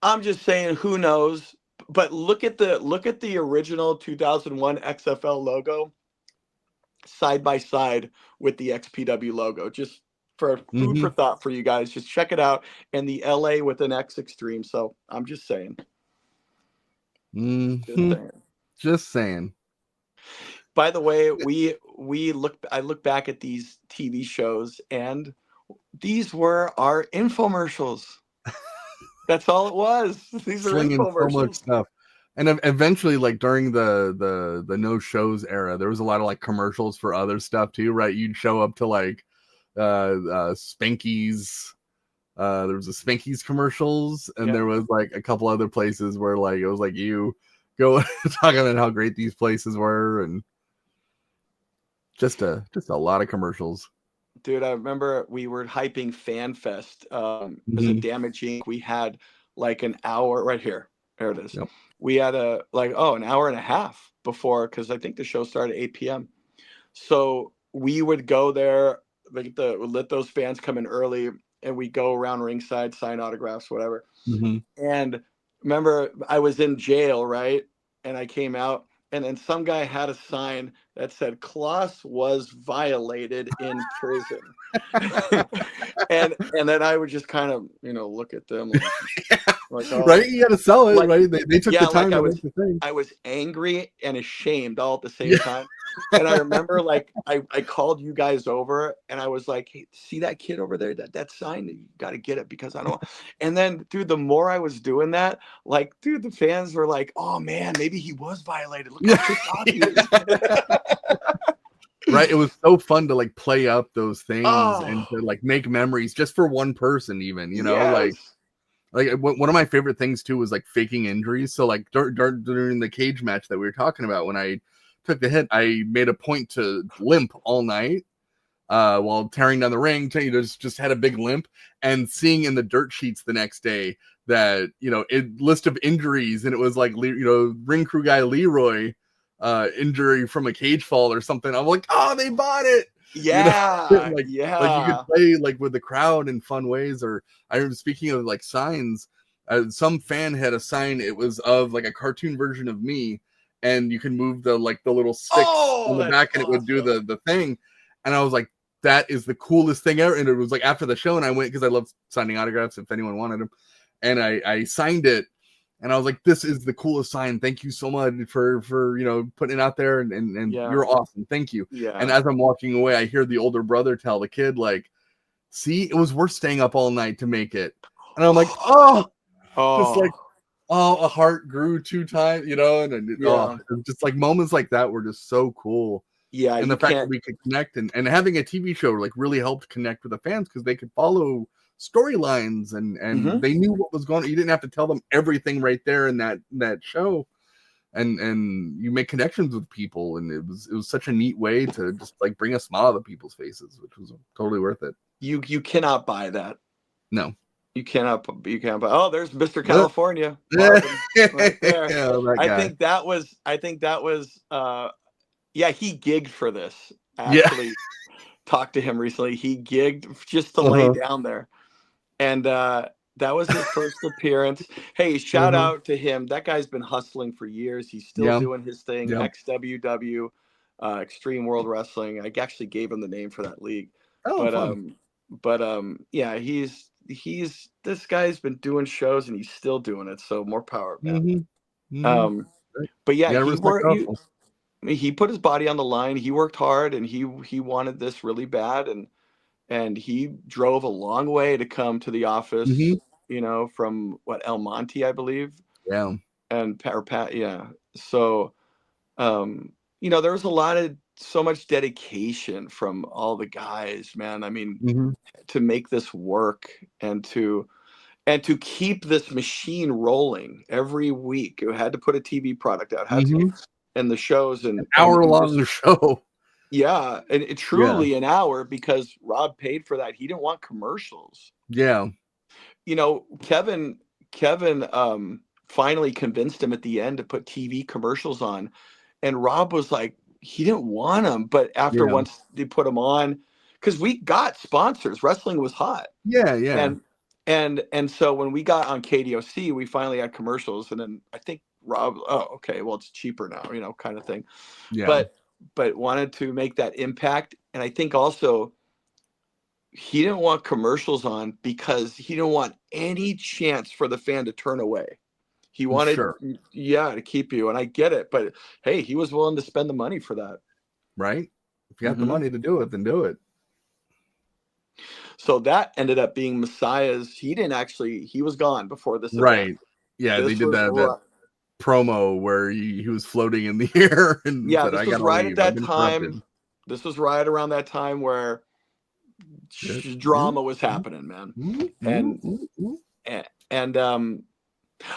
I'm just saying, who knows? But look at the original 2001 XFL logo side by side with the XPW logo. Just for food for thought for you guys. Just check it out. And the LA with an X Xtreme. So I'm just saying. Just saying. By the way, I look back at these TV shows, and these were our infomercials. That's all it was. These are infomercials. So much stuff. And eventually, like during the no shows era, there was a lot of like commercials for other stuff too, right? You'd show up to like Spanky's. There was a Spanky's commercials, and there was like a couple other places where like it was like you go talking about how great these places were, and just a lot of commercials. Dude, I remember we were hyping FanFest as a Damage Inc. We had like an hour right here. There it is. Yep. We had an hour and a half before, because I think the show started at 8 p.m. So we would go there, let those fans come in early, and we go around ringside, sign autographs, whatever. And remember, I was in jail, right? And I came out, and then some guy had a sign that said Kloss was violated in prison. and then I would just kind of, look at them like oh, right? You got to sell it, like, right? They took the time to make the thing. I was angry and ashamed all at the same time. And I remember like I called you guys over, and I was like, hey, see that kid over there, that sign, you got to get it, because I don't. And then, dude, the more I was doing that, like, dude, the fans were like, oh man, maybe he was violated. Look how pissed off he is. Right, it was so fun to like play up those things and to like make memories just for one person, even, like one of my favorite things too was like faking injuries. So like during the cage match that we were talking about, when I took the hit, I made a point to limp all night while tearing down the ring. Just had a big limp, and seeing in the dirt sheets the next day that list of injuries, and it was like ring crew guy Leroy injury from a cage fall or something. I'm like, oh, they bought it. Like you could play like with the crowd in fun ways. Or I remember, speaking of like signs, some fan had a sign. It was of like a cartoon version of me, and you can move the little sticks on the back, and it would do the thing. And I was like, that is the coolest thing ever. And it was like after the show, and I went, because I love signing autographs if anyone wanted them, and I signed it. And I was like, this is the coolest sign. Thank you so much for putting it out there. And you're awesome. Thank you. Yeah. And as I'm walking away, I hear the older brother tell the kid, like, see, it was worth staying up all night to make it. And I'm like, just like, a heart grew 2 times, and just like moments like that were just so cool. Yeah. And the fact that we could connect and having a TV show like really helped connect with the fans, because they could follow storylines and they knew what was going on. You didn't have to tell them everything right there in that show, and you make connections with people, and it was such a neat way to just like bring a smile to people's faces, which was totally worth it. You cannot buy that. No, you can't buy. Oh, there's Mr. California. Marvin, right there. Yeah, I think that was he gigged for this. Actually, talked to him recently. He gigged just to lay down there. And that was his first appearance. Hey, shout out to him. That guy's been hustling for years. He's still doing his thing. XWW, Extreme World Wrestling. I actually gave him the name for that league. He's this guy's been doing shows, and he's still doing it. So more power, man. But yeah, he put his body on the line. He worked hard, and he wanted this really bad, and he drove a long way to come to the office, from El Monte, I believe. Yeah. And Pat. Yeah. So, there was so much dedication from all the guys, man. I mean, to make this work and to keep this machine rolling every week. It had to put a TV product out, and the shows, and an hour long show. Yeah, and it truly an hour, because Rob paid for that. He didn't want commercials. Yeah. Kevin finally convinced him at the end to put TV commercials on, and Rob was like, he didn't want them, but after once they put them on, because we got sponsors, wrestling was hot. Yeah. And so when we got on KDOC, we finally had commercials, and then I think Rob, it's cheaper now, kind of thing. Yeah. But wanted to make that impact. And I think also he didn't want commercials on because he didn't want any chance for the fan to turn away. He wanted, to keep you. And I get it. But hey, he was willing to spend the money for that. Right. If you have the money to do it, then do it. So that ended up being Messiah's. He was gone before this. Right. Event. Yeah, they did that. promo where he was floating in the air and yeah, said, this I was gotta right leave. at that I've been time. corrupted. This was right around that time where drama was happening, man. And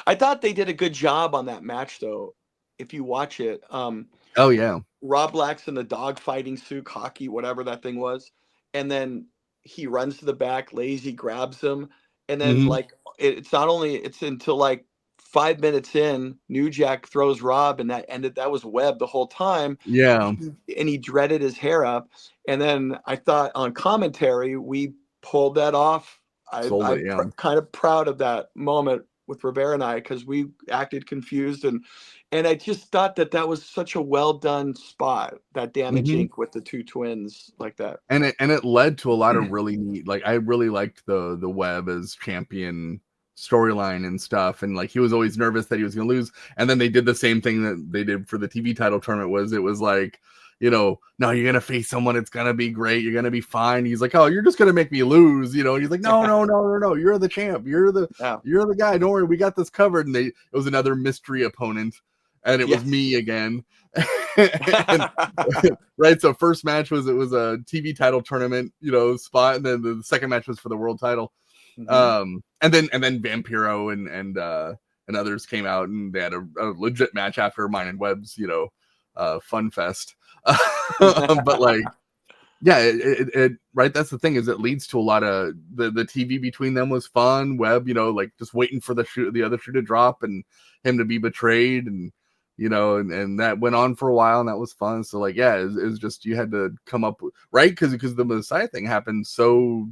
I thought they did a good job on that match, though. If you watch it, oh yeah, Rob Black's in the dog fighting suit, hockey, whatever that thing was, and then he runs to the back, Lazy grabs him, and then like it's not only it's until like 5 minutes in, New Jack throws Rob, and that ended. That was Webb the whole time. Yeah, and he dreaded his hair up, and then I thought on commentary we pulled that off. I'm kind of proud of that moment with Rivera and I, because we acted confused, and I just thought that was such a well done spot, that Damage Inc. with the two twins like that, and it led to a lot of really neat. Like I really liked the Webb as champion storyline and stuff, and like he was always nervous that he was going to lose, and then they did the same thing that they did for the TV title tournament. It was like, you know, no, you're gonna face someone, it's gonna be great, you're gonna be fine. He's like, oh, you're just gonna make me lose, you know. And he's like, no, you're the champ, you're the guy, don't worry, we got this covered. And it was another mystery opponent, and it was me again. And, right, so first match was a TV title tournament, you know, spot, and then the second match was for the world title. And then Vampiro and others came out, and they had a legit match after mine and Webb's, you know, fun fest. But like, yeah, it right, that's the thing, is it leads to a lot of the TV between them was fun. Webb, you know, like just waiting for the other shoe to drop and him to be betrayed, and you know, and that went on for a while, and that was fun. So like, yeah, it was just, you had to come up with, right, because the Messiah thing happened so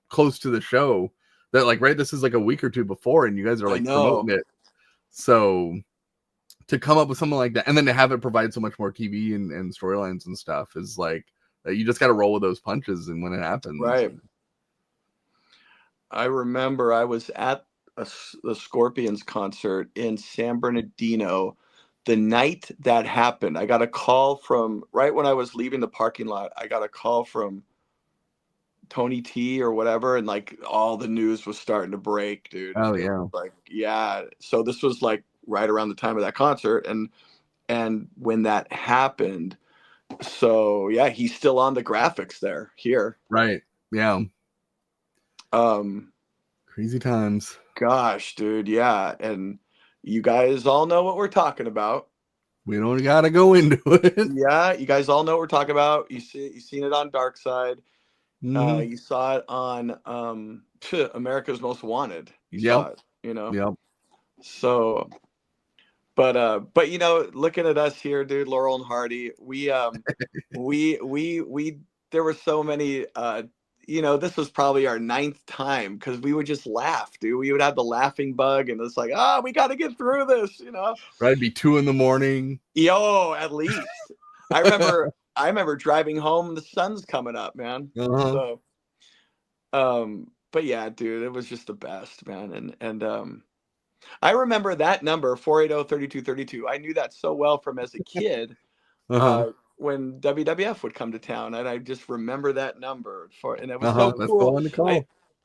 close to the show that like, right, this is like a week or two before, and you guys are like promoting it. So to come up with something like that, and then to have it provide so much more TV and storylines and stuff, is like, you just got to roll with those punches, and when it happens, right. I remember I was at the Scorpions concert in San Bernardino the night that happened. I got a call from, right when I was leaving the parking lot, I got a call from Tony T or whatever, and like all the news was starting to break, dude. Oh yeah, like yeah. So this was like right around the time of that concert, and when that happened, so yeah, he's still on the graphics here. Right. Yeah. Crazy times. Gosh, dude, yeah, and you guys all know what we're talking about. We don't gotta go into it. Yeah, you guys all know what we're talking about. You've seen it on Dark Side. You saw it on America's Most Wanted. You saw it, you know. Yep. So, but you know, looking at us here, dude, Laurel and Hardy, we there were so many. You know, this was probably our 9th time, because we would just laugh, dude. We would have the laughing bug, and it's like, we got to get through this, you know. Right, it'd be 2 a.m. Yo, at least. I remember driving home, the sun's coming up, man. So, but yeah, dude, it was just the best, man. And I remember that number 480-3232. I knew that so well from as a kid. When WWF would come to town, and I just remember that number and it was so that's cool. The one to call.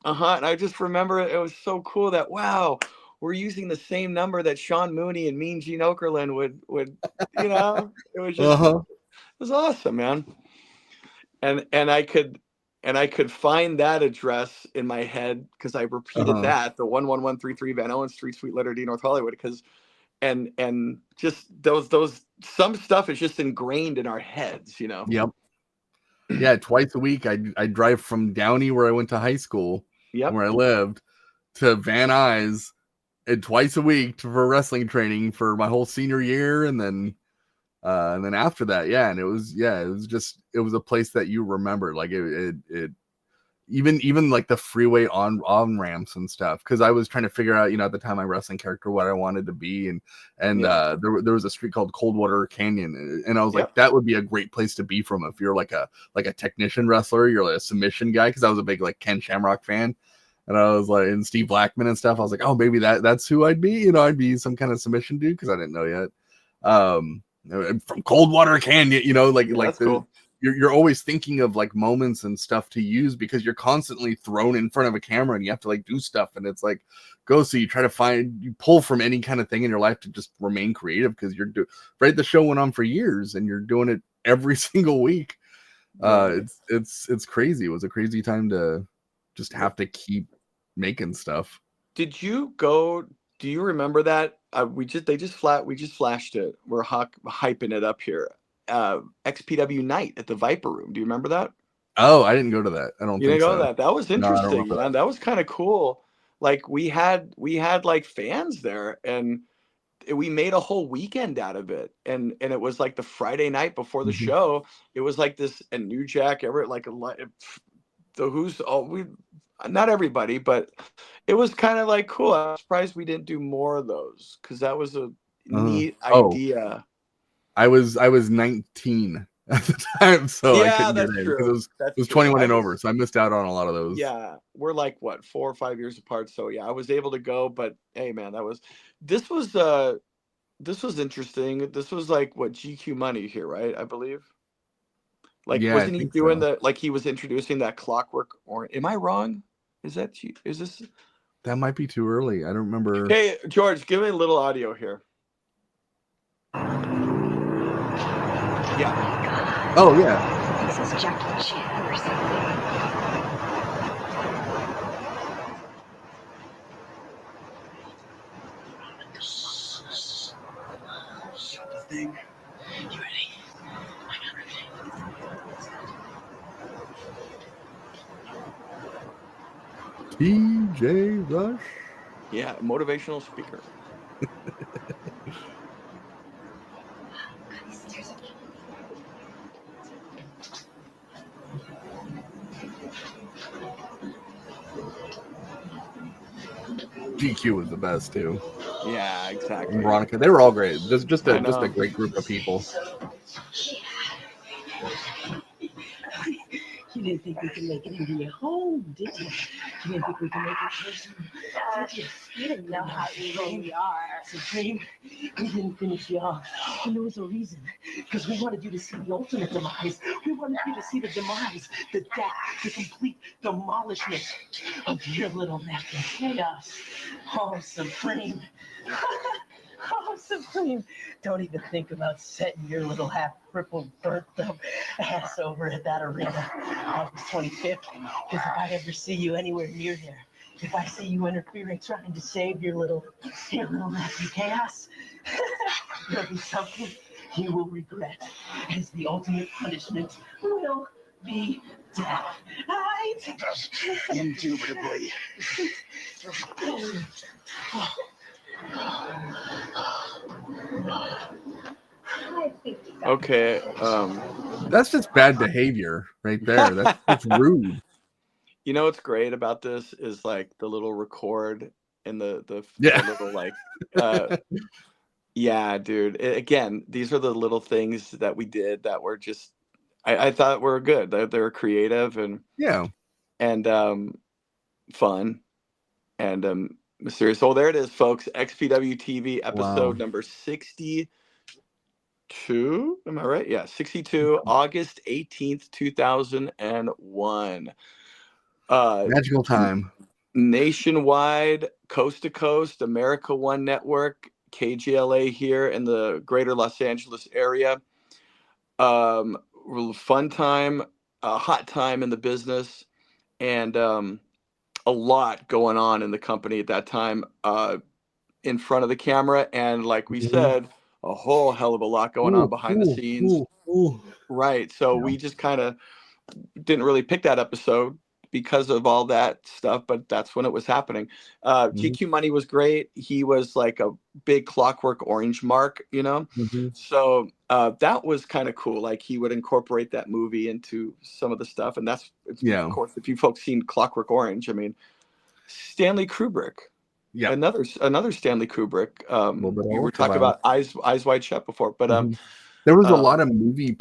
And I just remember it was so cool that, wow, we're using the same number that Sean Mooney and Mean Gene Okerlund would you know. It was just it was awesome, man. And I could find that address in my head, because I repeated that, the 11133 Van Owen Street, Sweet Letter D, North Hollywood, because and just those some stuff is just ingrained in our heads, you know. Yep. Yeah, twice a week I drive from Downey, where I went to high school, where I lived, to Van Nuys, and twice a week for wrestling training for my whole senior year, and then after that, and it was a place that you remember, like it even like the freeway on ramps and stuff, because I was trying to figure out, you know, at the time, my wrestling character, what I wanted to be, and there was a street called Coldwater Canyon, and I was like, that would be a great place to be from if you're like a technician wrestler, you're like a submission guy, because I was a big like Ken Shamrock fan, and I was like, and Steve Blackman and stuff, I was like, oh, maybe that's who I'd be, you know, I'd be some kind of submission dude, because I didn't know yet. From Coldwater Canyon, you know, like that's cool. you're always thinking of like moments and stuff to use because you're constantly thrown in front of a camera and you have to like do stuff, and it's like so you try to you pull from any kind of thing in your life to just remain creative because the show went on for years and you're doing it every single week. It's crazy. It was a crazy time to just have to keep making stuff. Did you go? Do you remember that? We just flashed it. We're hyping it up here. XPW night at the Viper Room. Do you remember that? Oh, I didn't go to that. I don't You think didn't go so. to that. That was interesting, No, man. That was kind of cool. Like we had like fans there, and we made a whole weekend out of it. And it was like the Friday night before the show. It was like this, and New Jack, Everett, like not everybody, but it was kind of like cool. I'm surprised we didn't do more of those because that was a neat idea. I was 19 at the time, so I couldn't get in because it was 21 and over, so I missed out on a lot of those. Yeah, we're like 4 or 5 years apart, so yeah, I was able to go, but hey, man, this was interesting. This was like what GQ Money here, right? I believe. Like, yeah, wasn't he doing he was introducing that Clockwork? Or am I wrong? Is this? That might be too early. I don't remember. Hey, George, give me a little audio here. Yeah. Oh, yeah. This is Jackie Chan or something. Shut the thing. You ready? I got everything. TJ Rush? Yeah, motivational speaker. GQ was the best too. Yeah, exactly. Veronica, they were all great. Just a great group of people. You didn't think we could make it into your home, did you? You didn't think we could make it personal, did you? You didn't know how evil we are. Xtreme, we didn't finish you off. And there was a reason. Because we wanted you to see the ultimate demise. We wanted you to see the demise, the death, the complete demolishment of your little nephew. Chaos. Oh, Supreme. Oh, Supreme. Don't even think about setting your little half-crippled, burnt-up ass over at that arena August 25th. Because if I ever see you anywhere near there, if I see you interfering, trying to save your little nephew Chaos, there'll be something you will regret. As the ultimate punishment will be death. Right? Indubitably. Okay. That's just bad behavior right there. That's rude. You know what's great about this is like the little record and the little like yeah, dude. Again, these are the little things that we did that were just I thought were good. They were creative and fun and mysterious. So there it is, folks. XPW TV episode number 62. Am I right? Yeah, 62, August 18th, 2001. Magical time. Nationwide, coast to coast, America One Network, KGLA here in the greater Los Angeles area. Fun time, hot time in the business, and a lot going on in the company at that time in front of the camera. And like we said, a whole hell of a lot going on behind the scenes. Right. So we just kind of didn't really pick that episode because of all that stuff, but that's when it was happening. GQ Money was great. He was like a big Clockwork Orange mark, you know? So that was kind of cool. Like he would incorporate that movie into some of the stuff. And of course, if you folks seen Clockwork Orange, I mean, Stanley Kubrick. Yeah. Another Stanley Kubrick. We were talking about Eyes Wide Shut before, but there was a lot of movie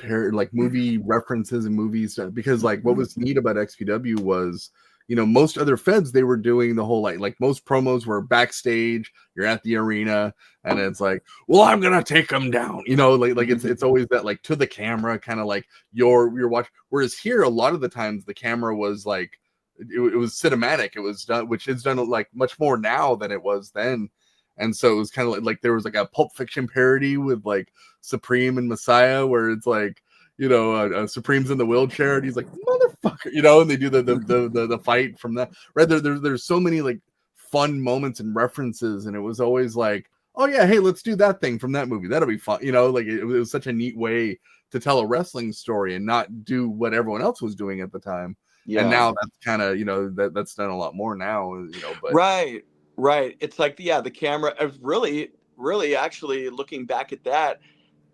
references and movies because like what was neat about XPW was you know, most other feds, they were doing the whole like most promos were backstage, you're at the arena, and it's like, well, I'm gonna take them down, you know, like it's always that like to the camera kind of like you're watching. Whereas here, a lot of the times the camera was like it was cinematic. It was done, which is done like much more now than it was then. And so it was kind of like there was like a Pulp Fiction parody with like Supreme and Messiah, where it's like, you know, Supreme's in the wheelchair and he's like, motherfucker, you know, and they do the fight from that. Right there's so many like fun moments and references, and it was always like, oh yeah, hey, let's do that thing from that movie. That'll be fun, you know. Like it was such a neat way to tell a wrestling story and not do what everyone else was doing at the time. Yeah. And now that's kind of, you know, that's done a lot more now, you know. But right. It's like the camera. I've really actually looking back at that,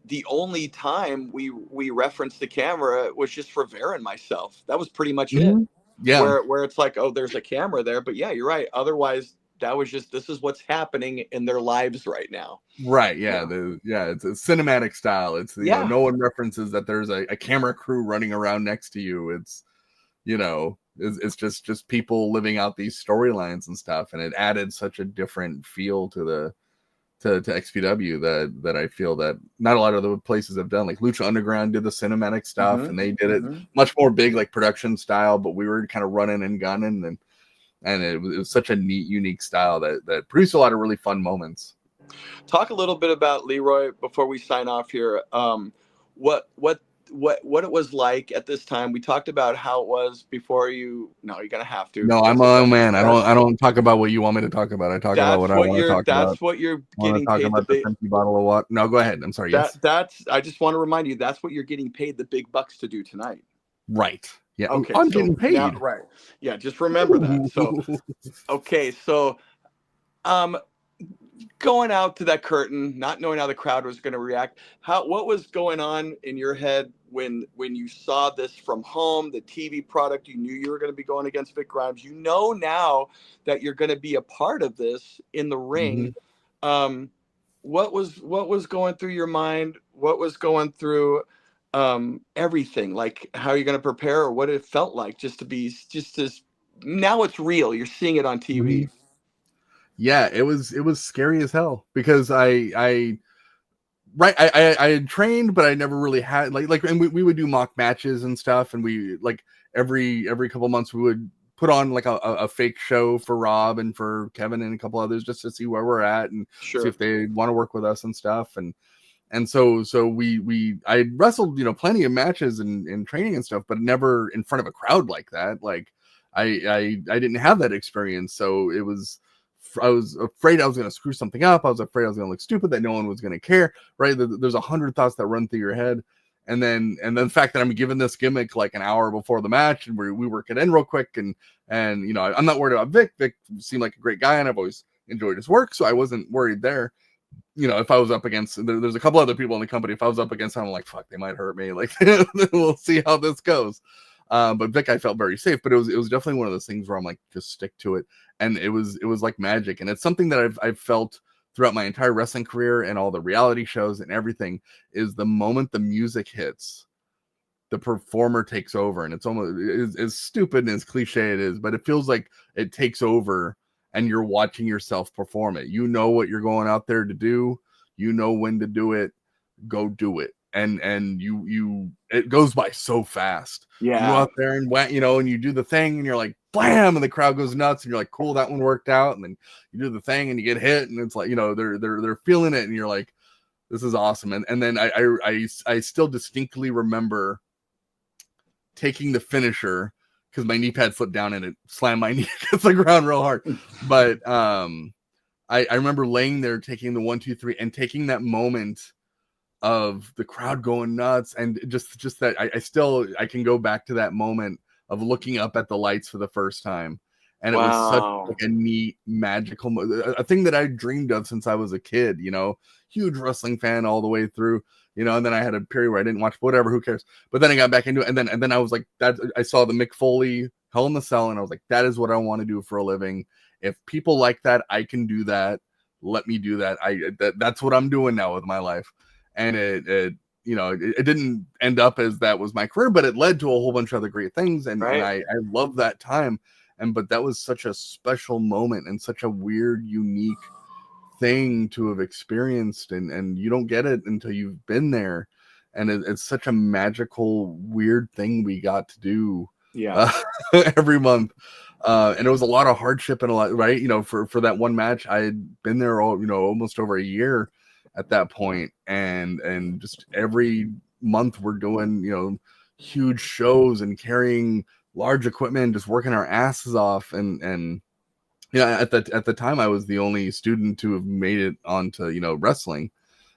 the only time we referenced the camera was just for Vera and myself. That was pretty much it. Yeah. Where it's like, oh, there's a camera there, but yeah, you're right. Otherwise, that was just, this is what's happening in their lives right now. Right. Yeah. It's a cinematic style. It's you know, no one references that there's a camera crew running around next to you. It's, you know, it's just people living out these storylines and stuff, and it added such a different feel to XPW that I feel that not a lot of the places have done. Like Lucha Underground did the cinematic stuff, and they did it much more big, like production style, but we were kind of running and gunning, and it was such a neat, unique style that produced a lot of really fun moments. Talk a little bit about Leroy before we sign off here. What it was like at this time. We talked about how it was before you. No, you're gonna have to. No, I'm a man. I don't talk about what you want me to talk about. I talk about what I want to talk about. That's what you're getting paid. About the empty bottle of water. No, go ahead. I'm sorry. That's. I just want to remind you. That's what you're getting paid the big bucks to do tonight. Right. Yeah. Okay. I'm getting paid. Now, right. Yeah. Just remember that. So. Okay. So. Going out to that curtain, not knowing how the crowd was going to react, what was going on in your head when you saw this from home, the TV product? You knew you were going to be going against Vic Grimes. You know now that you're going to be a part of this in the ring. What was going through your mind? What was going through everything? Like how you're going to prepare, or what it felt like just as now it's real. You're seeing it on TV. Yeah, it was scary as hell, because I had trained, but I never really had like and we would do mock matches and stuff, and we like every couple months we would put on like a fake show for Rob and for Kevin and a couple others, just to see where we're at and see if they want to work with us and stuff. And so I wrestled, you know, plenty of matches and training and stuff, but never in front of a crowd like that. Like I didn't have that experience, so I was afraid I was going to screw something up. I was afraid I was going to look stupid, that no one was going to care. Right? There's 100 thoughts that run through your head, and then the fact that I'm given this gimmick like an hour before the match, and we work it in real quick, and you know, I'm not worried about Vic. Vic seemed like a great guy, and I've always enjoyed his work, so I wasn't worried there. You know, if I was up against, there's a couple other people in the company. If I was up against them, I'm like, fuck, they might hurt me. Like, we'll see how this goes. But Vic, I felt very safe. But it was definitely one of those things where I'm like, just stick to it. And it was like magic. And it's something that I've felt throughout my entire wrestling career and all the reality shows and everything, is the moment the music hits, the performer takes over. And it's almost as stupid and as cliche it is, but it feels like it takes over and you're watching yourself perform it. You know what you're going out there to do. You know when to do it. Go do it. And you it goes by so fast. Yeah. You go out there and, you know, and you do the thing and you're like, blam, and the crowd goes nuts and you're like, cool, that one worked out. And then you do the thing and you get hit, and it's like, you know, they're feeling it, and you're like, this is awesome. And then I still distinctly remember taking the finisher, because my knee pad slipped down and it slammed my knee against the ground real hard. But I remember laying there taking the 1, 2, 3 and taking that moment of the crowd going nuts, and just that I can go back to that moment of looking up at the lights for the first time, and it was such like a neat, magical a thing that I dreamed of since I was a kid. You know, huge wrestling fan all the way through. You know, and then I had a period where I didn't watch, whatever, who cares? But then I got back into it, and then I was like, that I saw the Mick Foley Hell in the Cell, and I was like, that is what I want to do for a living. If people like that, I can do that. Let me do that. That's what I'm doing now with my life. And it you know, it didn't end up as that was my career, but it led to a whole bunch of other great things. And I love that time. but that was such a special moment and such a weird, unique thing to have experienced, and you don't get it until you've been there, and it's such a magical, weird thing we got to do every month. And it was a lot of hardship and a lot, right? For that one match, I had been there almost over a year at that point, and just every month we're doing huge shows and carrying large equipment, just working our asses off, and at the time I was the only student to have made it onto wrestling,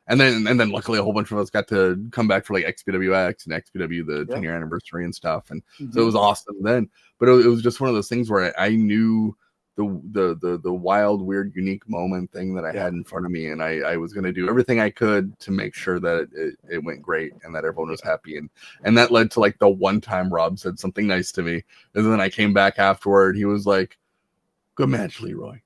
and then luckily a whole bunch of us got to come back for like XPWX and XPW the 10-year anniversary and stuff, and so it was awesome then. But it was just one of those things where I knew the wild, weird, unique moment thing that I had in front of me, and I was going to do everything I could to make sure that it went great and that everyone was happy, and that led to like the one time Rob said something nice to me, and then I came back afterward. He was like, "Good match, Leroy,"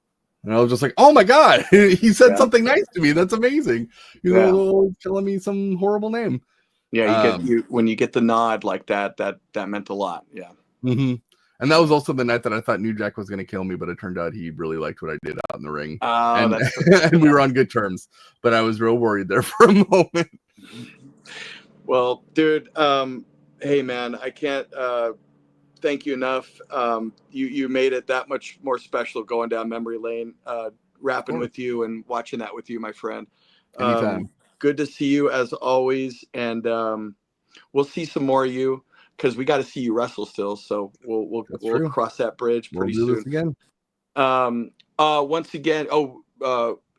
and I was just like, "Oh my god, he said something nice to me. That's amazing." He's always telling me some horrible name. Yeah, when you get the nod like that meant a lot. Yeah. Mm-hmm. And that was also the night that I thought New Jack was going to kill me, but it turned out he really liked what I did out in the ring. And we were on good terms, but I was real worried there for a moment. Well, dude, hey man, I can't thank you enough. You made it that much more special going down memory lane, rapping with you and watching that with you, my friend. Anytime. Good to see you as always, and we'll see some more of you, because we got to see you wrestle still. So we'll cross that bridge pretty soon. This again. Once again,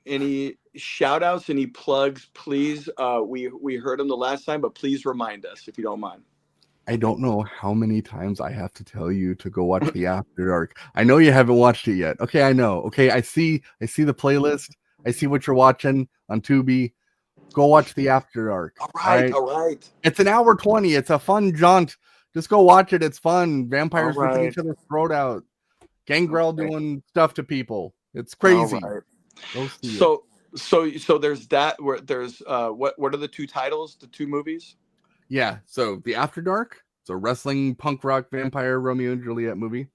any shout outs, any plugs, please? We heard them the last time, but please remind us if you don't mind. I don't know how many times I have to tell you to go watch the After Dark. I know you haven't watched it yet. Okay, I know. Okay, I see the playlist. I see what you're watching on Tubi. Go watch the After Dark. All right. It's an hour 20. It's a fun jaunt. Just go watch it. It's fun. Vampires ripping each other's throat out. Gangrel doing stuff to people. It's crazy. Go see it. So there's that. Where there's what are the two titles? The two movies? Yeah. So the After Dark. It's a wrestling punk rock vampire Romeo and Juliet movie.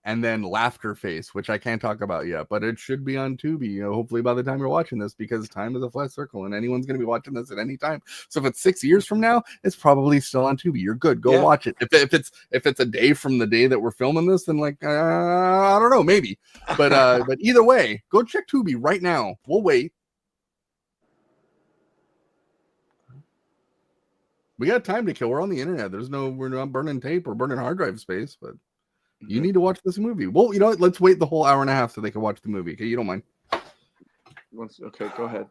And then Laughter Face, which I can't talk about yet, but it should be on Tubi, hopefully by the time you're watching this, because time is a flat circle and anyone's going to be watching this at any time. So if it's 6 years from now, it's probably still on Tubi. You're good. Go watch it. If it's a day from the day that we're filming this, then I don't know, maybe. But either way, go check Tubi right now. We'll wait. We got time to kill. We're on the internet. We're not burning tape or burning hard drive space, but you need to watch this movie. Well, let's wait the whole hour and a half so they can watch the movie. Okay, you don't mind? Okay, go ahead.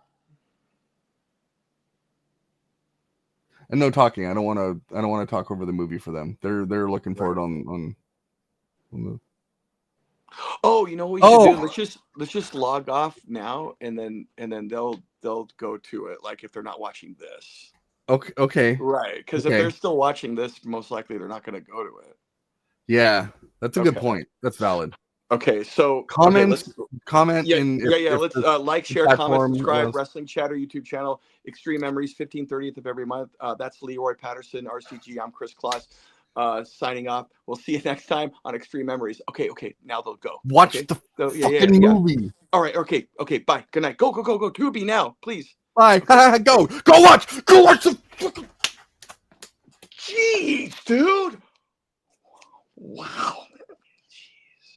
And no talking. I don't want to talk over the movie for them. They're looking for it on the. Oh, you know what we should do? Let's just log off now, and then they'll go to it. Like if they're not watching this. Okay. Right, because if they're still watching this, most likely they're not going to go to it. Yeah, that's a good point. That's valid. Okay, so comment. Let's like, share, comment, subscribe. Wrestling Chatter YouTube channel. Xtreme Memories, 30th of every month. That's Leroy Patterson, RCG. I'm Kris Kloss. Signing off. We'll see you next time on Xtreme Memories. Okay. Now they'll go. Watch the fucking movie. All right. Okay. Bye. Good night. Go. Tubi now, please. Bye. Go watch the. Jeez, dude. Wow.